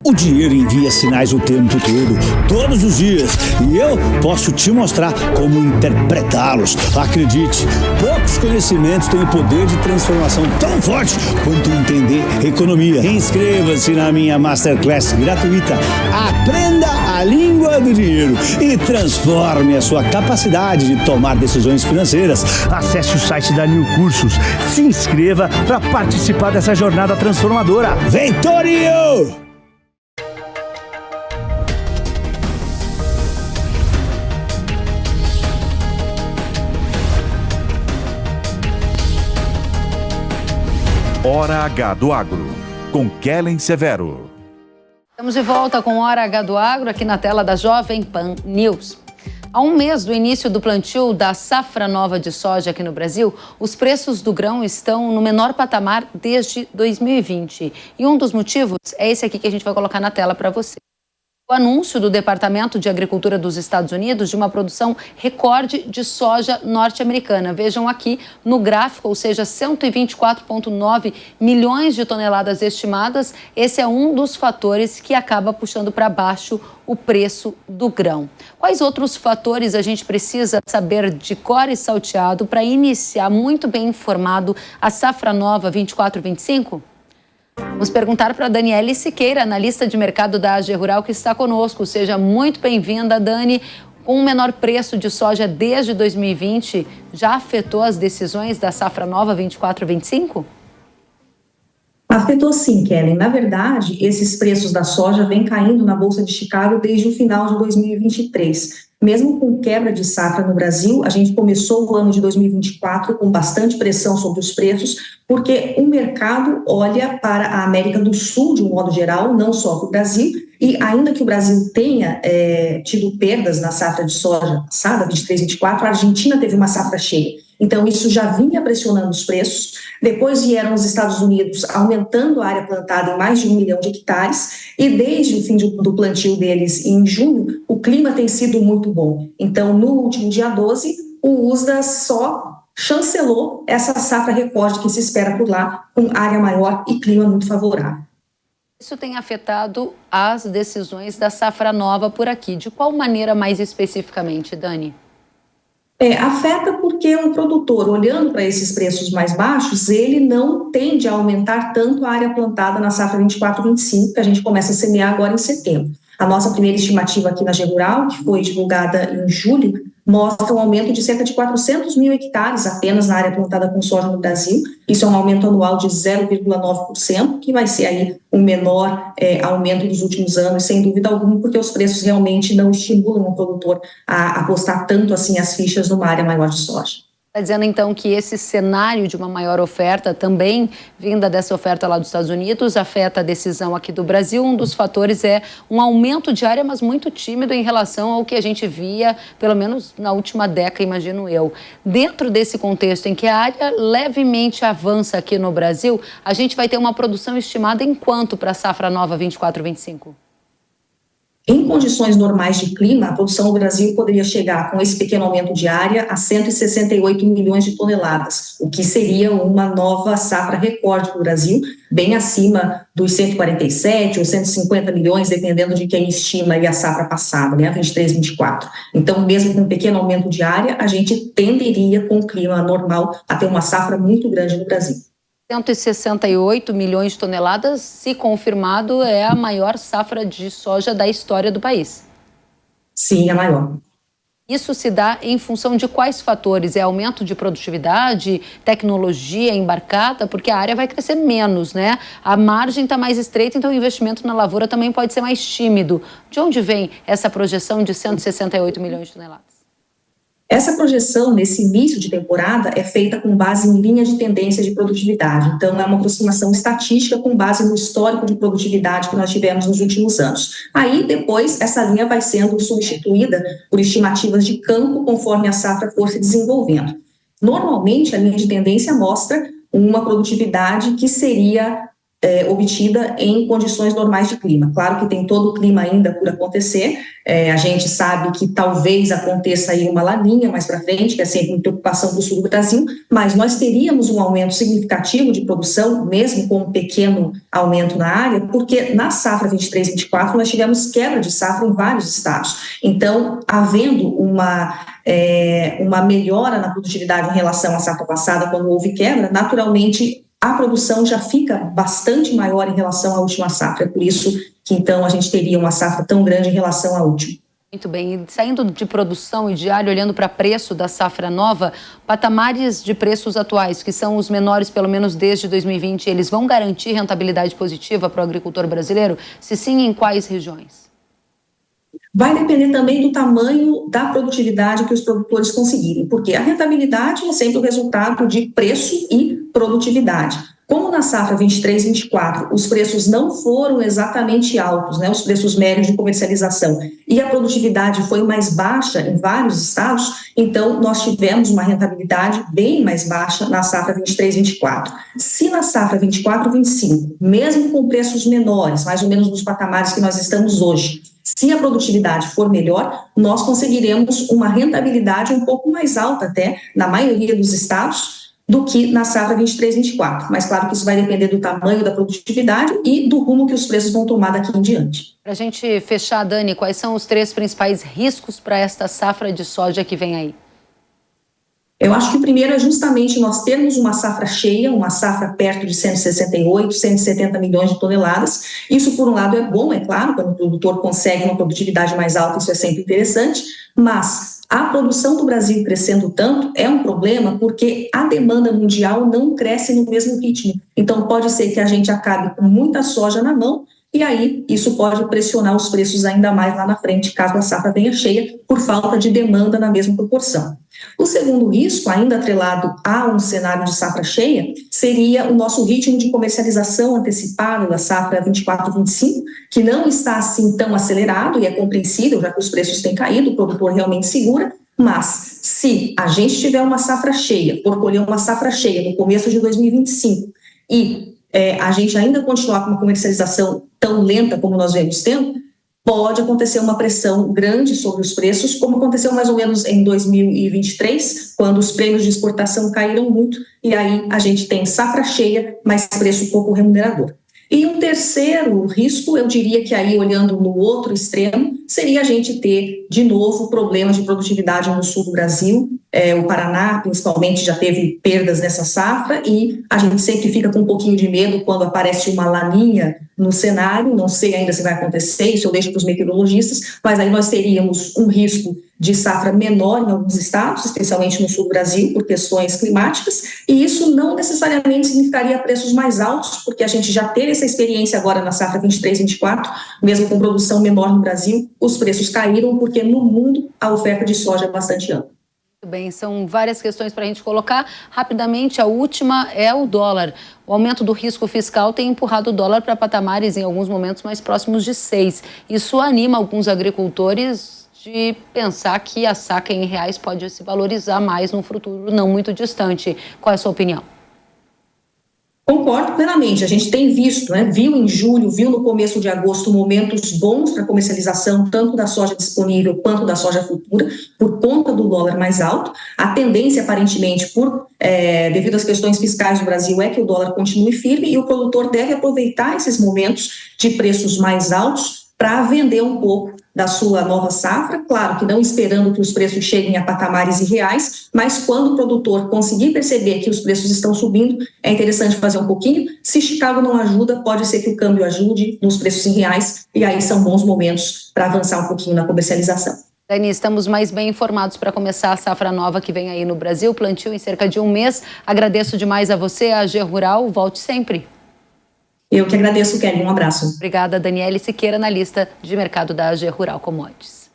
O dinheiro envia sinais o tempo todo, todos os dias, e eu posso te mostrar como interpretá-los. Acredite, poucos conhecimentos têm o poder de transformação tão forte quanto entender economia. Inscreva-se na minha Masterclass gratuita. Aprenda a língua do dinheiro e transforme a sua capacidade de tomar decisões financeiras. Acesse o site da New Cursos, se inscreva para participar dessa jornada transformadora. Vem, Torinho! Hora H do Agro, com Kellen Severo. Estamos de volta com Hora H do Agro, aqui na tela da Jovem Pan News. Há um mês do início do plantio da safra nova de soja aqui no Brasil, os preços do grão estão no menor patamar desde 2020. E um dos motivos é esse aqui que a gente vai colocar na tela para você. O anúncio do Departamento de Agricultura dos Estados Unidos de uma produção recorde de soja norte-americana. Vejam aqui no gráfico, ou seja, 124,9 milhões de toneladas estimadas. Esse é um dos fatores que acaba puxando para baixo o preço do grão. Quais outros fatores a gente precisa saber de cor e salteado para iniciar muito bem informado a safra nova 24-25? Vamos perguntar para a Daniele Siqueira, analista de mercado da AG Rural, que está conosco. Seja muito bem-vinda, Dani. Com o menor preço de soja desde 2020, já afetou as decisões da safra nova 24-25? Afetou sim, Kellen. Na verdade, esses preços da soja vêm caindo na Bolsa de Chicago desde o final de 2023. Mesmo com quebra de safra no Brasil, a gente começou o ano de 2024 com bastante pressão sobre os preços, porque o mercado olha para a América do Sul de um modo geral, não só para o Brasil, e ainda que o Brasil tenha tido perdas na safra de soja passada, 23-24, a Argentina teve uma safra cheia. Então, isso já vinha pressionando os preços. Depois vieram os Estados Unidos aumentando a área plantada em mais de 1 milhão de hectares. E desde o fim do plantio deles, em junho, o clima tem sido muito bom. Então, no último dia 12, o USDA só chancelou essa safra recorde que se espera por lá, com área maior e clima muito favorável. Isso tem afetado as decisões da safra nova por aqui. De qual maneira mais especificamente, Dani? Afeta porque um produtor, olhando para esses preços mais baixos, ele não tende a aumentar tanto a área plantada na safra 24-25, que a gente começa a semear agora em setembro. A nossa primeira estimativa aqui na AG Rural, que foi divulgada em julho, mostra um aumento de cerca de 400 mil hectares apenas na área plantada com soja no Brasil. Isso é um aumento anual de 0,9%, que vai ser aí o menor aumento dos últimos anos, sem dúvida alguma, porque os preços realmente não estimulam o produtor a apostar tanto assim as fichas numa área maior de soja. Está dizendo, então, que esse cenário de uma maior oferta, também vinda dessa oferta lá dos Estados Unidos, afeta a decisão aqui do Brasil. Um dos fatores é um aumento de área, mas muito tímido em relação ao que a gente via, pelo menos na última década, imagino eu. Dentro desse contexto em que a área levemente avança aqui no Brasil, a gente vai ter uma produção estimada em quanto para a safra nova 24-25? Em condições normais de clima, a produção do Brasil poderia chegar, com esse pequeno aumento de área, a 168 milhões de toneladas, o que seria uma nova safra recorde para o Brasil, bem acima dos 147 ou 150 milhões, dependendo de quem estima a safra passada, né, 23-24. Então, mesmo com um pequeno aumento de área, a gente tenderia, com o clima normal, a ter uma safra muito grande no Brasil. 168 milhões de toneladas, se confirmado, é a maior safra de soja da história do país. Sim, é maior. Isso se dá em função de quais fatores? É aumento de produtividade, tecnologia embarcada? Porque a área vai crescer menos, né? A margem está mais estreita, então o investimento na lavoura também pode ser mais tímido. De onde vem essa projeção de 168 milhões de toneladas? Essa projeção, nesse início de temporada, é feita com base em linha de tendência de produtividade. Então, é uma aproximação estatística com base no histórico de produtividade que nós tivemos nos últimos anos. Aí, depois, essa linha vai sendo substituída por estimativas de campo conforme a safra for se desenvolvendo. Normalmente, a linha de tendência mostra uma produtividade que seria obtida em condições normais de clima. Claro que tem todo o clima ainda por acontecer, a gente sabe que talvez aconteça aí uma laninha mais para frente, que é sempre uma preocupação do sul do Brasil, mas nós teríamos um aumento significativo de produção, mesmo com um pequeno aumento na área, porque na safra 23-24 nós tivemos quebra de safra em vários estados. Então, havendo uma melhora na produtividade em relação à safra passada, quando houve quebra, naturalmente a produção já fica bastante maior em relação à última safra. É por isso que, então, a gente teria uma safra tão grande em relação à última. Muito bem. E saindo de produção e de área, olhando para preço da safra nova, patamares de preços atuais, que são os menores, pelo menos desde 2020, eles vão garantir rentabilidade positiva para o agricultor brasileiro? Se sim, em quais regiões? Vai depender também do tamanho da produtividade que os produtores conseguirem, porque a rentabilidade é sempre o resultado de preço e produtividade. Como na safra 23-24 os preços não foram exatamente altos, né, os preços médios de comercialização, e a produtividade foi mais baixa em vários estados, então nós tivemos uma rentabilidade bem mais baixa na safra 23-24. Se na safra 24-25, mesmo com preços menores, mais ou menos nos patamares que nós estamos hoje, se a produtividade for melhor, nós conseguiremos uma rentabilidade um pouco mais alta até, na maioria dos estados, do que na safra 23-24. Mas claro que isso vai depender do tamanho da produtividade e do rumo que os preços vão tomar daqui em diante. Para a gente fechar, Dani, quais são os 3 principais riscos para esta safra de soja que vem aí? Eu acho que o primeiro é justamente nós termos uma safra cheia, uma safra perto de 168, 170 milhões de toneladas. Isso, por um lado, é bom, é claro, quando o produtor consegue uma produtividade mais alta, isso é sempre interessante, mas a produção do Brasil crescendo tanto é um problema porque a demanda mundial não cresce no mesmo ritmo. Então, pode ser que a gente acabe com muita soja na mão, e aí isso pode pressionar os preços ainda mais lá na frente, caso a safra venha cheia, por falta de demanda na mesma proporção. O segundo risco, ainda atrelado a um cenário de safra cheia, seria o nosso ritmo de comercialização antecipado da safra 24-25, que não está assim tão acelerado, e é compreensível, já que os preços têm caído, o produtor realmente segura, mas se a gente tiver uma safra cheia, por colher uma safra cheia no começo de 2025, e a gente ainda continuar com uma comercialização tão lenta como nós vemos tendo, pode acontecer uma pressão grande sobre os preços, como aconteceu mais ou menos em 2023, quando os prêmios de exportação caíram muito, e aí a gente tem safra cheia, mas preço pouco remunerador. E um terceiro risco, eu diria que aí, olhando no outro extremo, seria a gente ter, de novo, problemas de produtividade no sul do Brasil. O Paraná, principalmente, já teve perdas nessa safra, e a gente sempre fica com um pouquinho de medo quando aparece uma laninha no cenário. Não sei ainda se vai acontecer, isso eu deixo para os meteorologistas, mas aí nós teríamos um risco de safra menor em alguns estados, especialmente no sul do Brasil, por questões climáticas, e isso não necessariamente significaria preços mais altos, porque a gente já teve essa experiência agora na safra 23-24, mesmo com produção menor no Brasil, os preços caíram, porque no mundo a oferta de soja é bastante ampla. Muito bem, são várias questões para a gente colocar. Rapidamente, a última é o dólar. O aumento do risco fiscal tem empurrado o dólar para patamares, em alguns momentos, mais próximos de 6. Isso anima alguns agricultores de pensar que a saca em reais pode se valorizar mais num futuro não muito distante. Qual é a sua opinião? Concordo plenamente, a gente tem visto, viu em julho, viu no começo de agosto momentos bons para comercialização tanto da soja disponível quanto da soja futura, por conta do dólar mais alto. A tendência, aparentemente, devido às questões fiscais do Brasil, é que o dólar continue firme, e o produtor deve aproveitar esses momentos de preços mais altos para vender um pouco da sua nova safra, claro que não esperando que os preços cheguem a patamares irreais, mas quando o produtor conseguir perceber que os preços estão subindo, é interessante fazer um pouquinho. Se Chicago não ajuda, pode ser que o câmbio ajude nos preços irreais, e aí são bons momentos para avançar um pouquinho na comercialização. Dani, estamos mais bem informados para começar a safra nova que vem aí no Brasil, plantio em cerca de um mês. Agradeço demais a você, a AG Rural, volte sempre. Eu que agradeço, Kelly. Um abraço. Obrigada, Daniele Siqueira, analista de mercado da AG Rural Commodities.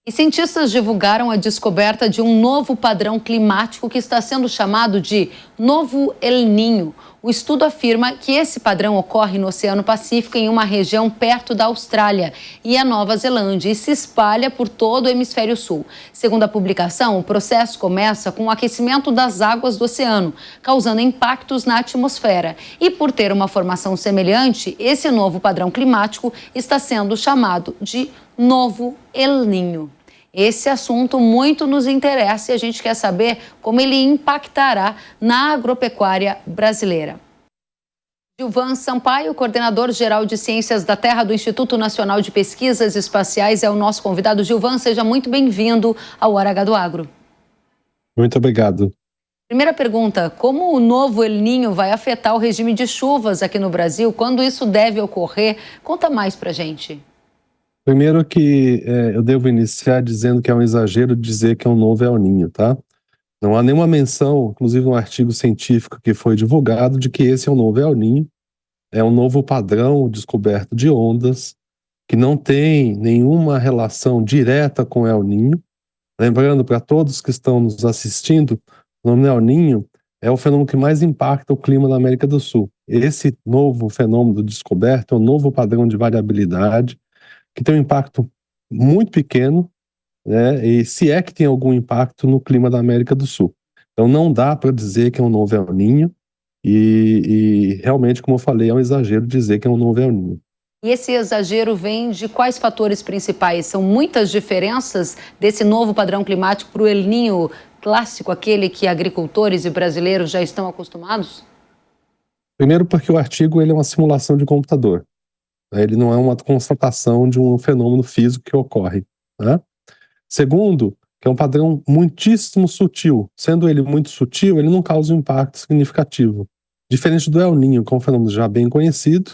E cientistas divulgaram a descoberta de um novo padrão climático que está sendo chamado de Novo El Niño. O estudo afirma que esse padrão ocorre no Oceano Pacífico, em uma região perto da Austrália e a Nova Zelândia, e se espalha por todo o hemisfério sul. Segundo a publicação, o processo começa com o aquecimento das águas do oceano, causando impactos na atmosfera. E por ter uma formação semelhante, esse novo padrão climático está sendo chamado de Novo El Niño. Esse assunto muito nos interessa e a gente quer saber como ele impactará na agropecuária brasileira. Gilvan Sampaio, coordenador-geral de Ciências da Terra do Instituto Nacional de Pesquisas Espaciais, é o nosso convidado. Gilvan, seja muito bem-vindo ao Hora H do Agro. Muito obrigado. Primeira pergunta, como o novo El Niño vai afetar o regime de chuvas aqui no Brasil? Quando isso deve ocorrer? Conta mais pra gente. Primeiro que eu devo iniciar dizendo que é um exagero dizer que é um novo El Niño, tá? Não há nenhuma menção, inclusive um artigo científico que foi divulgado, de que esse é um novo El Niño. É um novo padrão descoberto de ondas, que não tem nenhuma relação direta com El Niño. Lembrando para todos que estão nos assistindo, o nome El Niño é o fenômeno que mais impacta o clima da América do Sul. Esse novo fenômeno descoberto é um novo padrão de variabilidade, que tem um impacto muito pequeno, né, e se é que tem algum impacto no clima da América do Sul. Então não dá para dizer que é um novo El Niño, e realmente, como eu falei, é um exagero dizer que é um novo El Niño. E esse exagero vem de quais fatores principais? São muitas diferenças desse novo padrão climático para o El Niño clássico, aquele que agricultores e brasileiros já estão acostumados? Primeiro porque o artigo ele é uma simulação de computador. Ele não é uma constatação de um fenômeno físico que ocorre, né? Segundo, que é um padrão muitíssimo sutil. Sendo ele muito sutil, ele não causa um impacto significativo. Diferente do El Niño, que é um fenômeno já bem conhecido,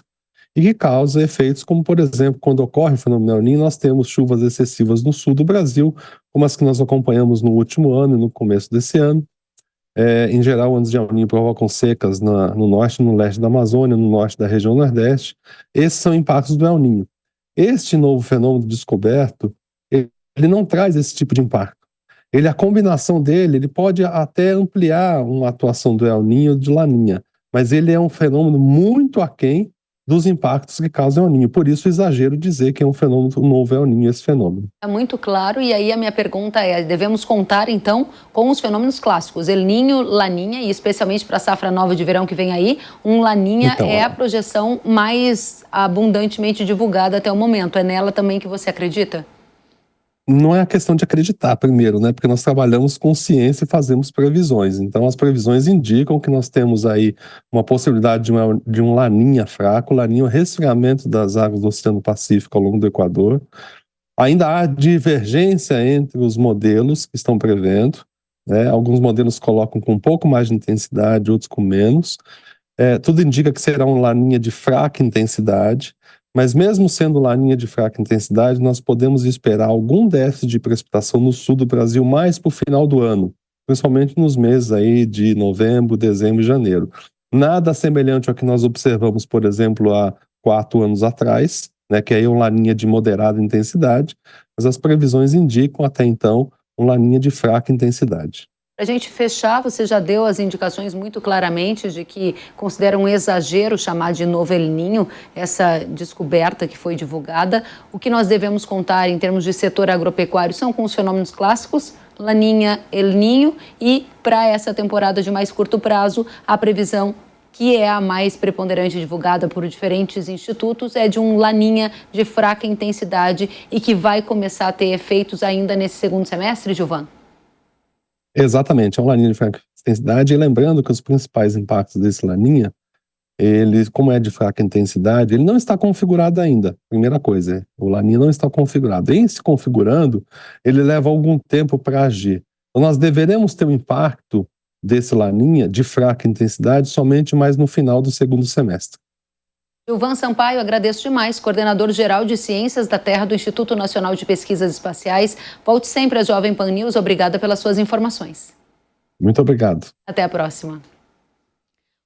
e que causa efeitos como, por exemplo, quando ocorre o fenômeno El Niño, nós temos chuvas excessivas no sul do Brasil, como as que nós acompanhamos no último ano e no começo desse ano. Em geral, anos de El Niño provocam secas no norte e no leste da Amazônia, no norte da região nordeste. Esses são impactos do El Niño. Este novo fenômeno descoberto, ele não traz esse tipo de impacto. A combinação dele, ele pode até ampliar uma atuação do El Niño de Laninha, mas ele é um fenômeno muito aquém dos impactos que causam El Niño. Por isso, o exagero dizer que é um novo El Niño esse fenômeno. É muito claro, e aí a minha pergunta é, devemos contar então com os fenômenos clássicos, El Niño, Laninha, e especialmente para a safra nova de verão que vem aí, Laninha então, é a projeção mais abundantemente divulgada até o momento. É nela também que você acredita? Não é a questão de acreditar primeiro, né? Porque nós trabalhamos com ciência e fazemos previsões. Então as previsões indicam que nós temos aí uma possibilidade de um Laninha fraco. Laninha é o resfriamento das águas do Oceano Pacífico ao longo do Equador. Ainda há divergência entre os modelos que estão prevendo, né? Alguns modelos colocam com um pouco mais de intensidade, outros com menos. Tudo indica que será um Laninha de fraca intensidade. Mas mesmo sendo Laninha de fraca intensidade, nós podemos esperar algum déficit de precipitação no sul do Brasil mais para o final do ano, principalmente nos meses aí de novembro, dezembro e janeiro. Nada semelhante ao que nós observamos, por exemplo, há 4 anos atrás, né, que aí é um Laninha de moderada intensidade, mas as previsões indicam até então um Laninha de fraca intensidade. Para a gente fechar, você já deu as indicações muito claramente de que considera um exagero chamar de novo El Niño essa descoberta que foi divulgada. O que nós devemos contar em termos de setor agropecuário são com os fenômenos clássicos, Laninha, El Niño, e para essa temporada de mais curto prazo, a previsão que é a mais preponderante divulgada por diferentes institutos, é de um Laninha de fraca intensidade e que vai começar a ter efeitos ainda nesse segundo semestre, Gilvan? Exatamente, é um Laninha de fraca intensidade, e lembrando que os principais impactos desse Laninha, ele, como é de fraca intensidade, ele não está configurado ainda, primeira coisa, o Laninha não está configurado. Em se configurando, ele leva algum tempo para agir. Então nós deveremos ter um impacto desse Laninha de fraca intensidade somente mais no final do segundo semestre. Gilvan Sampaio, agradeço demais, coordenador-geral de Ciências da Terra do Instituto Nacional de Pesquisas Espaciais. Volte sempre à Jovem Pan News. Obrigada pelas suas informações. Muito obrigado. Até a próxima.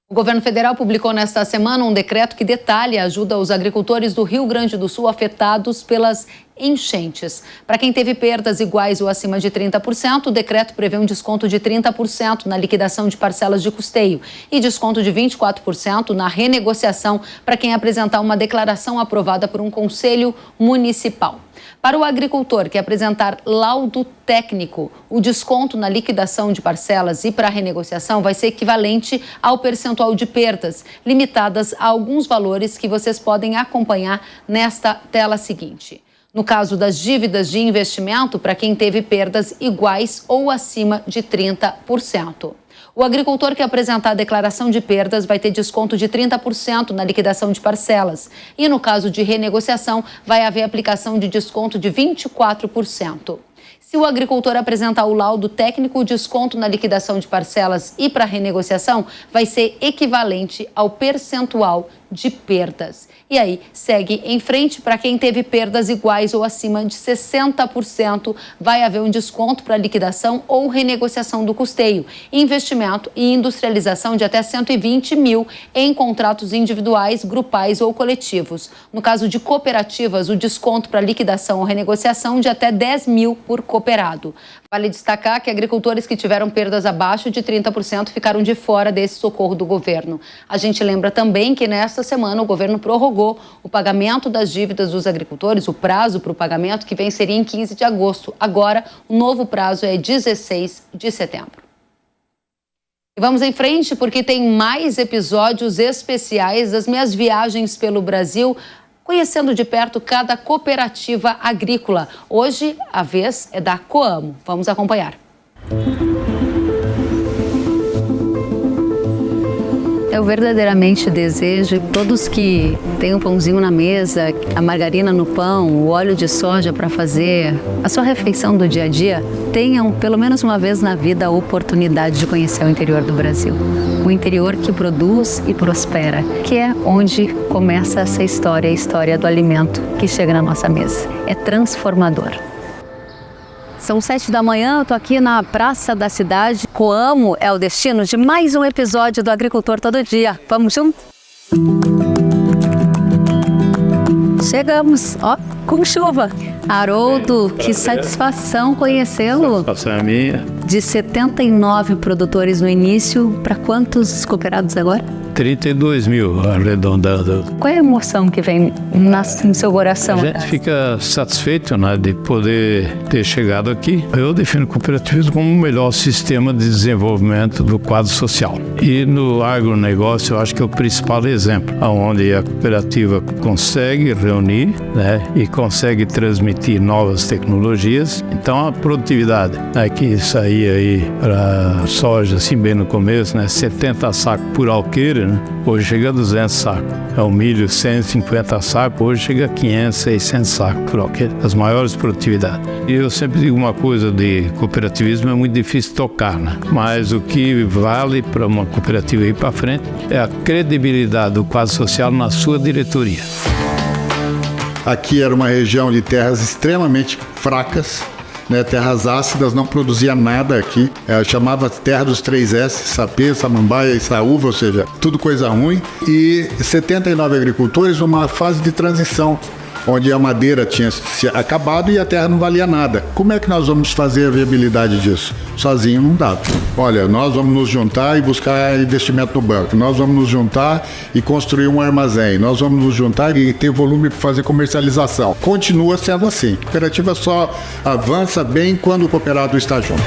O governo federal publicou nesta semana um decreto que detalha a ajuda aos agricultores do Rio Grande do Sul afetados pelas enchentes. Para quem teve perdas iguais ou acima de 30%, o decreto prevê um desconto de 30% na liquidação de parcelas de custeio e desconto de 24% na renegociação para quem apresentar uma declaração aprovada por um conselho municipal. Para o agricultor que apresentar laudo técnico, o desconto na liquidação de parcelas e para a renegociação vai ser equivalente ao percentual de perdas, limitadas a alguns valores que vocês podem acompanhar nesta tela seguinte. No caso das dívidas de investimento, para quem teve perdas iguais ou acima de 30%. O agricultor que apresentar a declaração de perdas vai ter desconto de 30% na liquidação de parcelas. E no caso de renegociação, vai haver aplicação de desconto de 24%. Se o agricultor apresentar o laudo técnico, o desconto na liquidação de parcelas e para renegociação vai ser equivalente ao percentual de perdas. E aí, segue em frente, para quem teve perdas iguais ou acima de 60%, vai haver um desconto para liquidação ou renegociação do custeio, investimento e industrialização de até 120 mil em contratos individuais, grupais ou coletivos. No caso de cooperativas, o desconto para liquidação ou renegociação de até 10 mil por cooperado. Vale destacar que agricultores que tiveram perdas abaixo de 30% ficaram de fora desse socorro do governo. A gente lembra também que nesta semana o governo prorrogou o pagamento das dívidas dos agricultores, o prazo para o pagamento que venceria em 15 de agosto. Agora, o novo prazo é 16 de setembro. E vamos em frente porque tem mais episódios especiais das minhas viagens pelo Brasil, conhecendo de perto cada cooperativa agrícola. Hoje, a vez é da Coamo. Vamos acompanhar. Eu verdadeiramente desejo que todos que têm um pãozinho na mesa, a margarina no pão, o óleo de soja para fazer a sua refeição do dia a dia, tenham pelo menos uma vez na vida a oportunidade de conhecer o interior do Brasil. O interior que produz e prospera, que é onde começa essa história, a história do alimento que chega na nossa mesa. É transformador. São 7 da manhã, eu tô aqui na praça da cidade. Coamo é o destino de mais um episódio do Agricultor Todo Dia. Vamos junto? Chegamos, ó, com chuva. Haroldo, que satisfação conhecê-lo. Satisfação é minha. De 79 produtores no início, para quantos cooperados agora? 32 mil, arredondando. Qual é a emoção que vem no seu coração? A gente fica satisfeito, né, de poder ter chegado aqui. Eu defino o cooperativismo como o melhor sistema de desenvolvimento do quadro social. E no agronegócio, eu acho que é o principal exemplo, onde a cooperativa consegue reunir, né, e consegue transmitir novas tecnologias. Então, a produtividade, né, que saía aí para soja, assim, bem no começo, né, 70 sacos por alqueire, né, hoje chega a 200 sacos. É o milho, 150 sacos, hoje chega a 500, 600 sacos por alqueire. As maiores produtividades. E eu sempre digo uma coisa de cooperativismo, é muito difícil tocar, né? Mas o que vale para uma cooperativa ir para frente é a credibilidade do quadro social na sua diretoria. Aqui era uma região de terras extremamente fracas, né, terras ácidas, não produzia nada aqui. Chamava terra dos 3S, sapê, samambaia e saúva, ou seja, tudo coisa ruim. E 79 agricultores numa fase de transição, onde a madeira tinha se acabado e a terra não valia nada. Como é que nós vamos fazer a viabilidade disso? Sozinho não dá. Olha, nós vamos nos juntar e buscar investimento no banco. Nós vamos nos juntar e construir um armazém. Nós vamos nos juntar e ter volume para fazer comercialização. Continua sendo assim. A cooperativa só avança bem quando o cooperado está junto.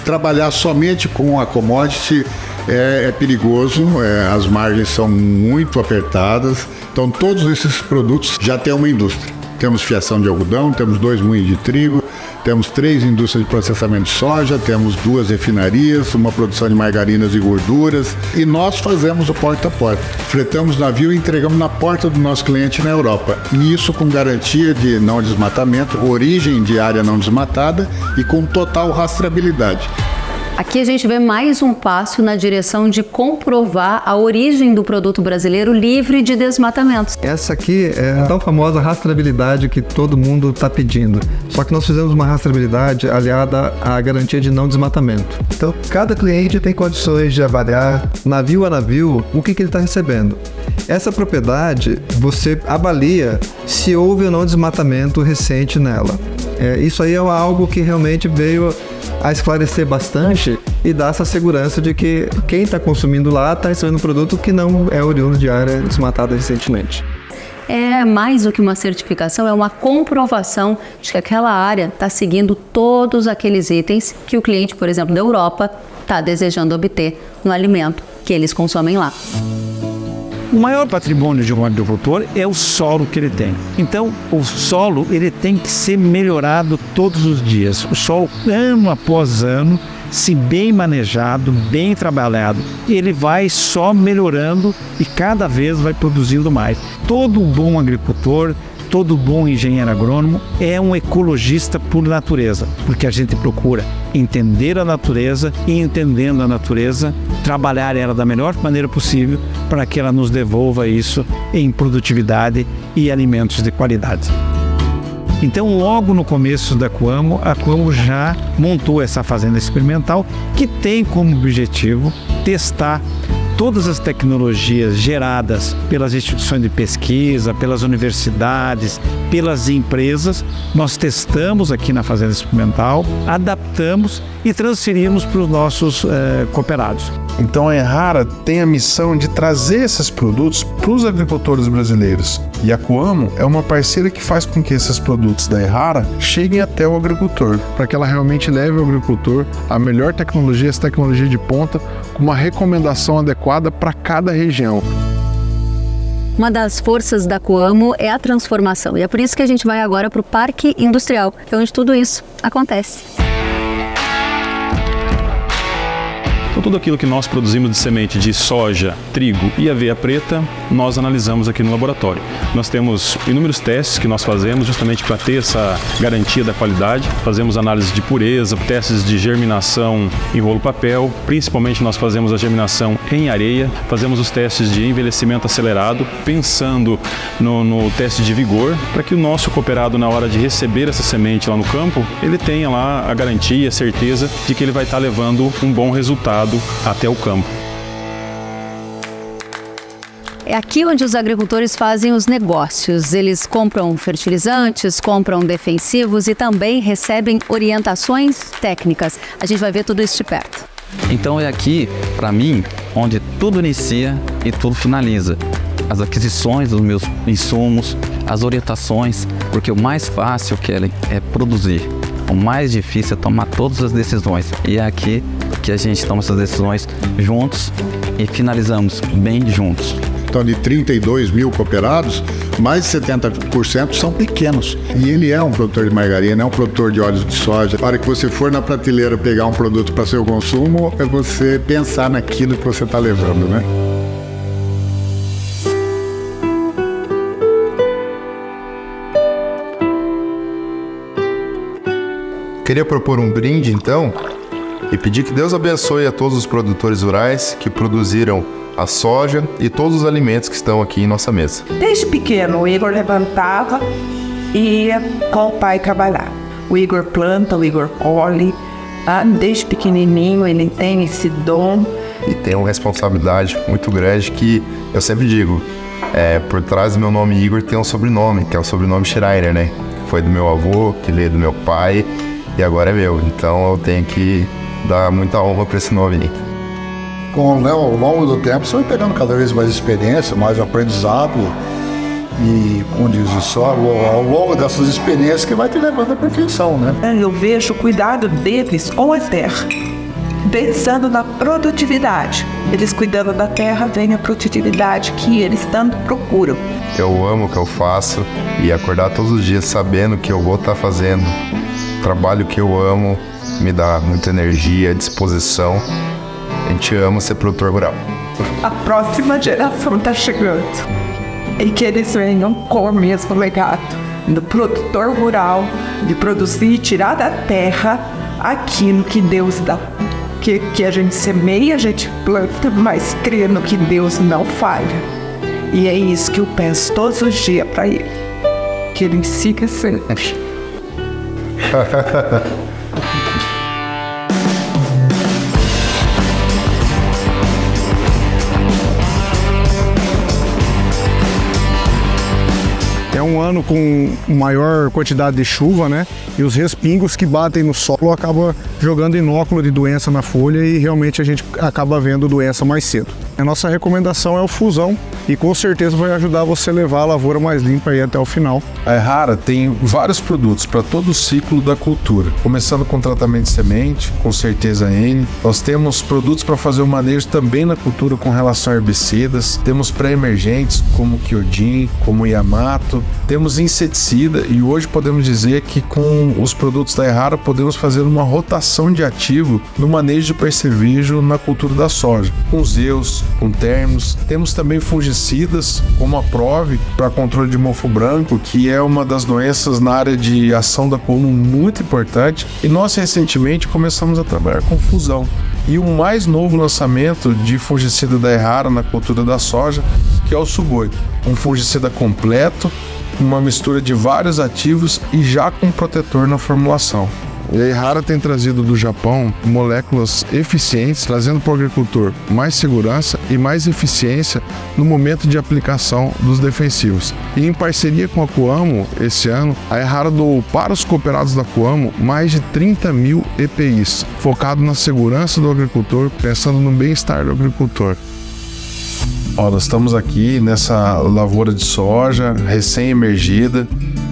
Trabalhar somente com a commodity é perigoso, as margens são muito apertadas. Então todos esses produtos já têm uma indústria. Temos fiação de algodão, temos 2 moinhos de trigo, temos 3 indústrias de processamento de soja, temos 2 refinarias, uma produção de margarinas e gorduras, e nós fazemos o porta a porta. Fretamos navio e entregamos na porta do nosso cliente na Europa. E isso com garantia de não desmatamento, origem de área não desmatada e com total rastreabilidade. Aqui a gente vê mais um passo na direção de comprovar a origem do produto brasileiro livre de desmatamentos. Essa aqui é a tão famosa rastreabilidade que todo mundo está pedindo. Só que nós fizemos uma rastreabilidade aliada à garantia de não desmatamento. Então, cada cliente tem condições de avaliar, navio a navio, o que ele está recebendo. Essa propriedade, você avalia se houve ou não desmatamento recente nela. Isso aí é algo que realmente veio a esclarecer bastante e dar essa segurança de que quem está consumindo lá está recebendo um produto que não é oriundo de área desmatada recentemente. É mais do que uma certificação, é uma comprovação de que aquela área está seguindo todos aqueles itens que o cliente, por exemplo, da Europa, está desejando obter no alimento que eles consomem lá. O maior patrimônio de um agricultor é o solo que ele tem. Então, o solo ele tem que ser melhorado todos os dias. O solo, ano após ano, se bem manejado, bem trabalhado, ele vai só melhorando e cada vez vai produzindo mais. Todo bom agricultor, todo bom engenheiro agrônomo é um ecologista por natureza, porque a gente procura entender a natureza e, entendendo a natureza, trabalhar ela da melhor maneira possível para que ela nos devolva isso em produtividade e alimentos de qualidade. Então, logo no começo da Coamo, a Coamo já montou essa fazenda experimental que tem como objetivo testar todas as tecnologias geradas pelas instituições de pesquisa, pelas universidades, pelas empresas. Nós testamos aqui na fazenda experimental, adaptamos e transferimos para os nossos cooperados. Então a Errara tem a missão de trazer esses produtos para os agricultores brasileiros. E a Coamo é uma parceira que faz com que esses produtos da Errara cheguem até o agricultor, para que ela realmente leve ao agricultor a melhor tecnologia, essa tecnologia de ponta, com uma recomendação adequada para cada região. Uma das forças da Coamo é a transformação, e é por isso que a gente vai agora para o Parque Industrial, que é onde tudo isso acontece. Então tudo aquilo que nós produzimos de semente de soja, trigo e aveia preta, nós analisamos aqui no laboratório. Nós temos inúmeros testes que nós fazemos justamente para ter essa garantia da qualidade. Fazemos análise de pureza, testes de germinação em rolo papel, principalmente nós fazemos a germinação em areia, fazemos os testes de envelhecimento acelerado, pensando no teste de vigor, para que o nosso cooperado, na hora de receber essa semente lá no campo, ele tenha lá a garantia, a certeza de que ele vai estar levando um bom resultado até o campo. É aqui onde os agricultores fazem os negócios. Eles compram fertilizantes, compram defensivos e também recebem orientações técnicas. A gente vai ver tudo isso de perto. Então é aqui, para mim, onde tudo inicia e tudo finaliza. As aquisições dos meus insumos, as orientações, porque o mais fácil, Kelly, é produzir. O mais difícil é tomar todas as decisões. E é aqui que a gente toma essas decisões juntos e finalizamos bem juntos. Então, de 32 mil cooperados, mais de 70% são pequenos. E ele é um produtor de margarina, é um produtor de óleos de soja. Para que você for na prateleira pegar um produto para seu consumo, é você pensar naquilo que você está levando, né? Queria propor um brinde, então, e pedir que Deus abençoe a todos os produtores rurais que produziram a soja e todos os alimentos que estão aqui em nossa mesa. Desde pequeno, o Igor levantava e ia com o pai trabalhar. O Igor planta, o Igor colhe. Desde pequenininho ele tem esse dom. E tem uma responsabilidade muito grande que eu sempre digo, por trás do meu nome Igor tem um sobrenome, que é o sobrenome Schreiner, né? Foi do meu avô, que veio do meu pai e agora é meu. Então eu tenho que dar muita honra para esse nome aí. Ao longo do tempo, você vai pegando cada vez mais experiência, mais aprendizado e, como diz o solo, ao longo dessas experiências que vai te levando à perfeição, né? Eu vejo o cuidado deles com a terra, pensando na produtividade. Eles cuidando da terra, vem a produtividade que eles tanto procuram. Eu amo o que eu faço e acordar todos os dias sabendo que eu vou estar fazendo o trabalho que eu amo me dá muita energia, disposição. A gente ama ser produtor rural. A próxima geração está chegando e que eles venham com o mesmo legado do produtor rural, de produzir e tirar da terra aquilo que Deus dá. Que a gente semeia, a gente planta, mas crê no que Deus não falha. E é isso que eu penso todos os dias para ele. Que ele siga sempre. É um ano com maior quantidade de chuva, né? E os respingos que batem no solo acabam jogando inóculo de doença na folha e realmente a gente acaba vendo doença mais cedo. A nossa recomendação é o fusão e com certeza vai ajudar você a levar a lavoura mais limpa aí até o final. A Errara tem vários produtos para todo o ciclo da cultura, começando com tratamento de semente, com certeza N. Nós temos produtos para fazer o manejo também na cultura com relação a herbicidas, temos pré-emergentes como Kyodin, como Yamato, temos inseticida e hoje podemos dizer que com os produtos da Errara podemos fazer uma rotação de ativo no manejo de percevejo na cultura da soja, com Zeus, com Termos. Temos também fungicidas como a Prove para controle de mofo branco, que é uma das doenças na área de ação da coluna muito importante, e nós recentemente começamos a trabalhar com fusão. E o mais novo lançamento de fungicida da Errara na cultura da soja, que é o Sugoi, um fungicida completo, uma mistura de vários ativos e já com protetor na formulação. E a Errara tem trazido do Japão moléculas eficientes, trazendo para o agricultor mais segurança e mais eficiência no momento de aplicação dos defensivos. E em parceria com a Coamo, esse ano, a Errara doou para os cooperados da Coamo mais de 30 mil EPIs, focado na segurança do agricultor, pensando no bem-estar do agricultor. Nós estamos aqui nessa lavoura de soja recém-emergida,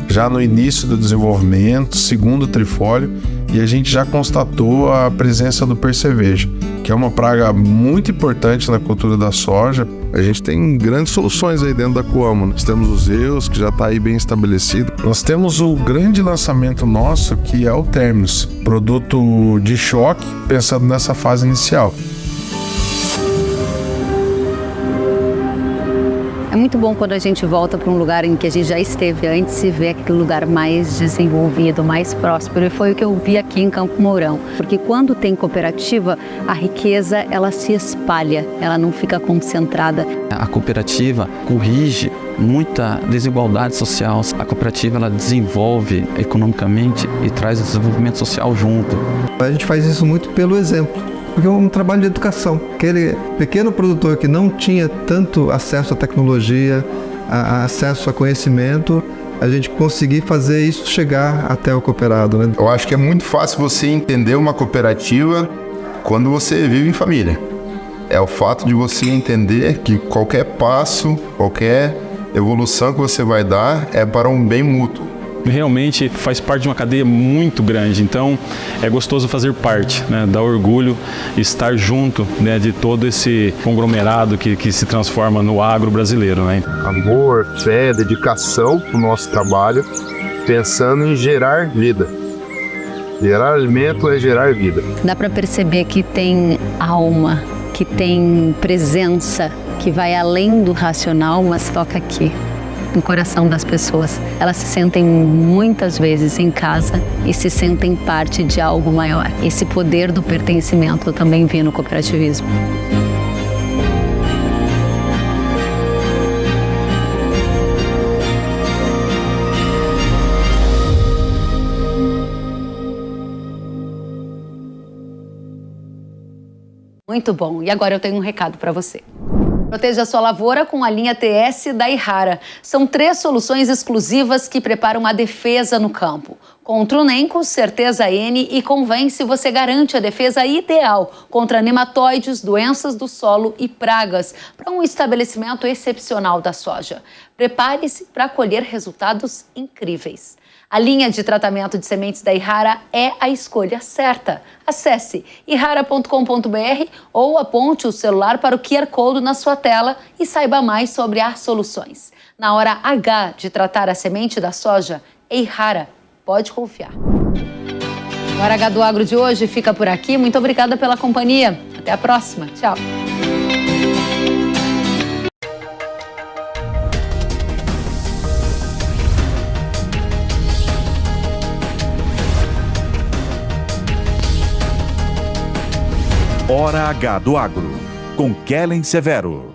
já no início do desenvolvimento, segundo trifólio, e a gente já constatou a presença do percevejo, que é uma praga muito importante na cultura da soja. A gente tem grandes soluções aí dentro da Coamo. Nós temos o Zeus, que já está aí bem estabelecido. Nós temos o grande lançamento nosso, que é o Termos, produto de choque, pensando nessa fase inicial. É muito bom quando a gente volta para um lugar em que a gente já esteve antes e vê aquele lugar mais desenvolvido, mais próspero. E foi o que eu vi aqui em Campo Mourão. Porque quando tem cooperativa, a riqueza ela se espalha, ela não fica concentrada. A cooperativa corrige muita desigualdade social. A cooperativa ela desenvolve economicamente e traz o desenvolvimento social junto. A gente faz isso muito pelo exemplo. Porque é um trabalho de educação. Aquele pequeno produtor que não tinha tanto acesso à tecnologia, acesso a conhecimento, a gente conseguir fazer isso chegar até o cooperado, né? Eu acho que é muito fácil você entender uma cooperativa quando você vive em família. É o fato de você entender que qualquer passo, qualquer evolução que você vai dar é para um bem mútuo. Realmente faz parte de uma cadeia muito grande, então é gostoso fazer parte, né? Dá orgulho estar junto, né, de todo esse conglomerado que se transforma no agro brasileiro, né? Amor, fé, dedicação para o nosso trabalho, pensando em gerar vida. Gerar alimento é gerar vida. Dá para perceber que tem alma, que tem presença, que vai além do racional, mas toca aqui, no coração das pessoas. Elas se sentem muitas vezes em casa e se sentem parte de algo maior. Esse poder do pertencimento eu também vi no cooperativismo. Muito bom. E agora eu tenho um recado para você. Proteja a sua lavoura com a linha TS da Yara. São 3 soluções exclusivas que preparam a defesa no campo. Contra o Nenco, Certeza N e Convence você garante a defesa ideal contra nematóides, doenças do solo e pragas para um estabelecimento excepcional da soja. Prepare-se para colher resultados incríveis. A linha de tratamento de sementes da Yara é a escolha certa. Acesse yara.com.br ou aponte o celular para o QR Code na sua tela e saiba mais sobre as soluções. Na hora H de tratar a semente da soja, é Yara. Pode confiar. O Hora H do Agro de hoje fica por aqui. Muito obrigada pela companhia. Até a próxima. Tchau. Hora H do Agro, com Kellen Severo.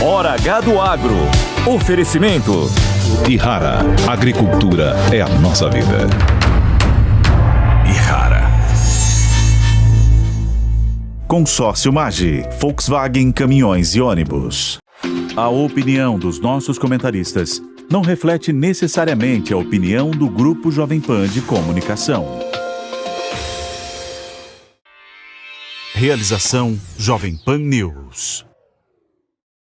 Hora H do Agro. Oferecimento. Yara, agricultura é a nossa vida. Yara. Consórcio Magi, Volkswagen Caminhões e Ônibus. A opinião dos nossos comentaristas não reflete necessariamente a opinião do Grupo Jovem Pan de Comunicação. Realização Jovem Pan News.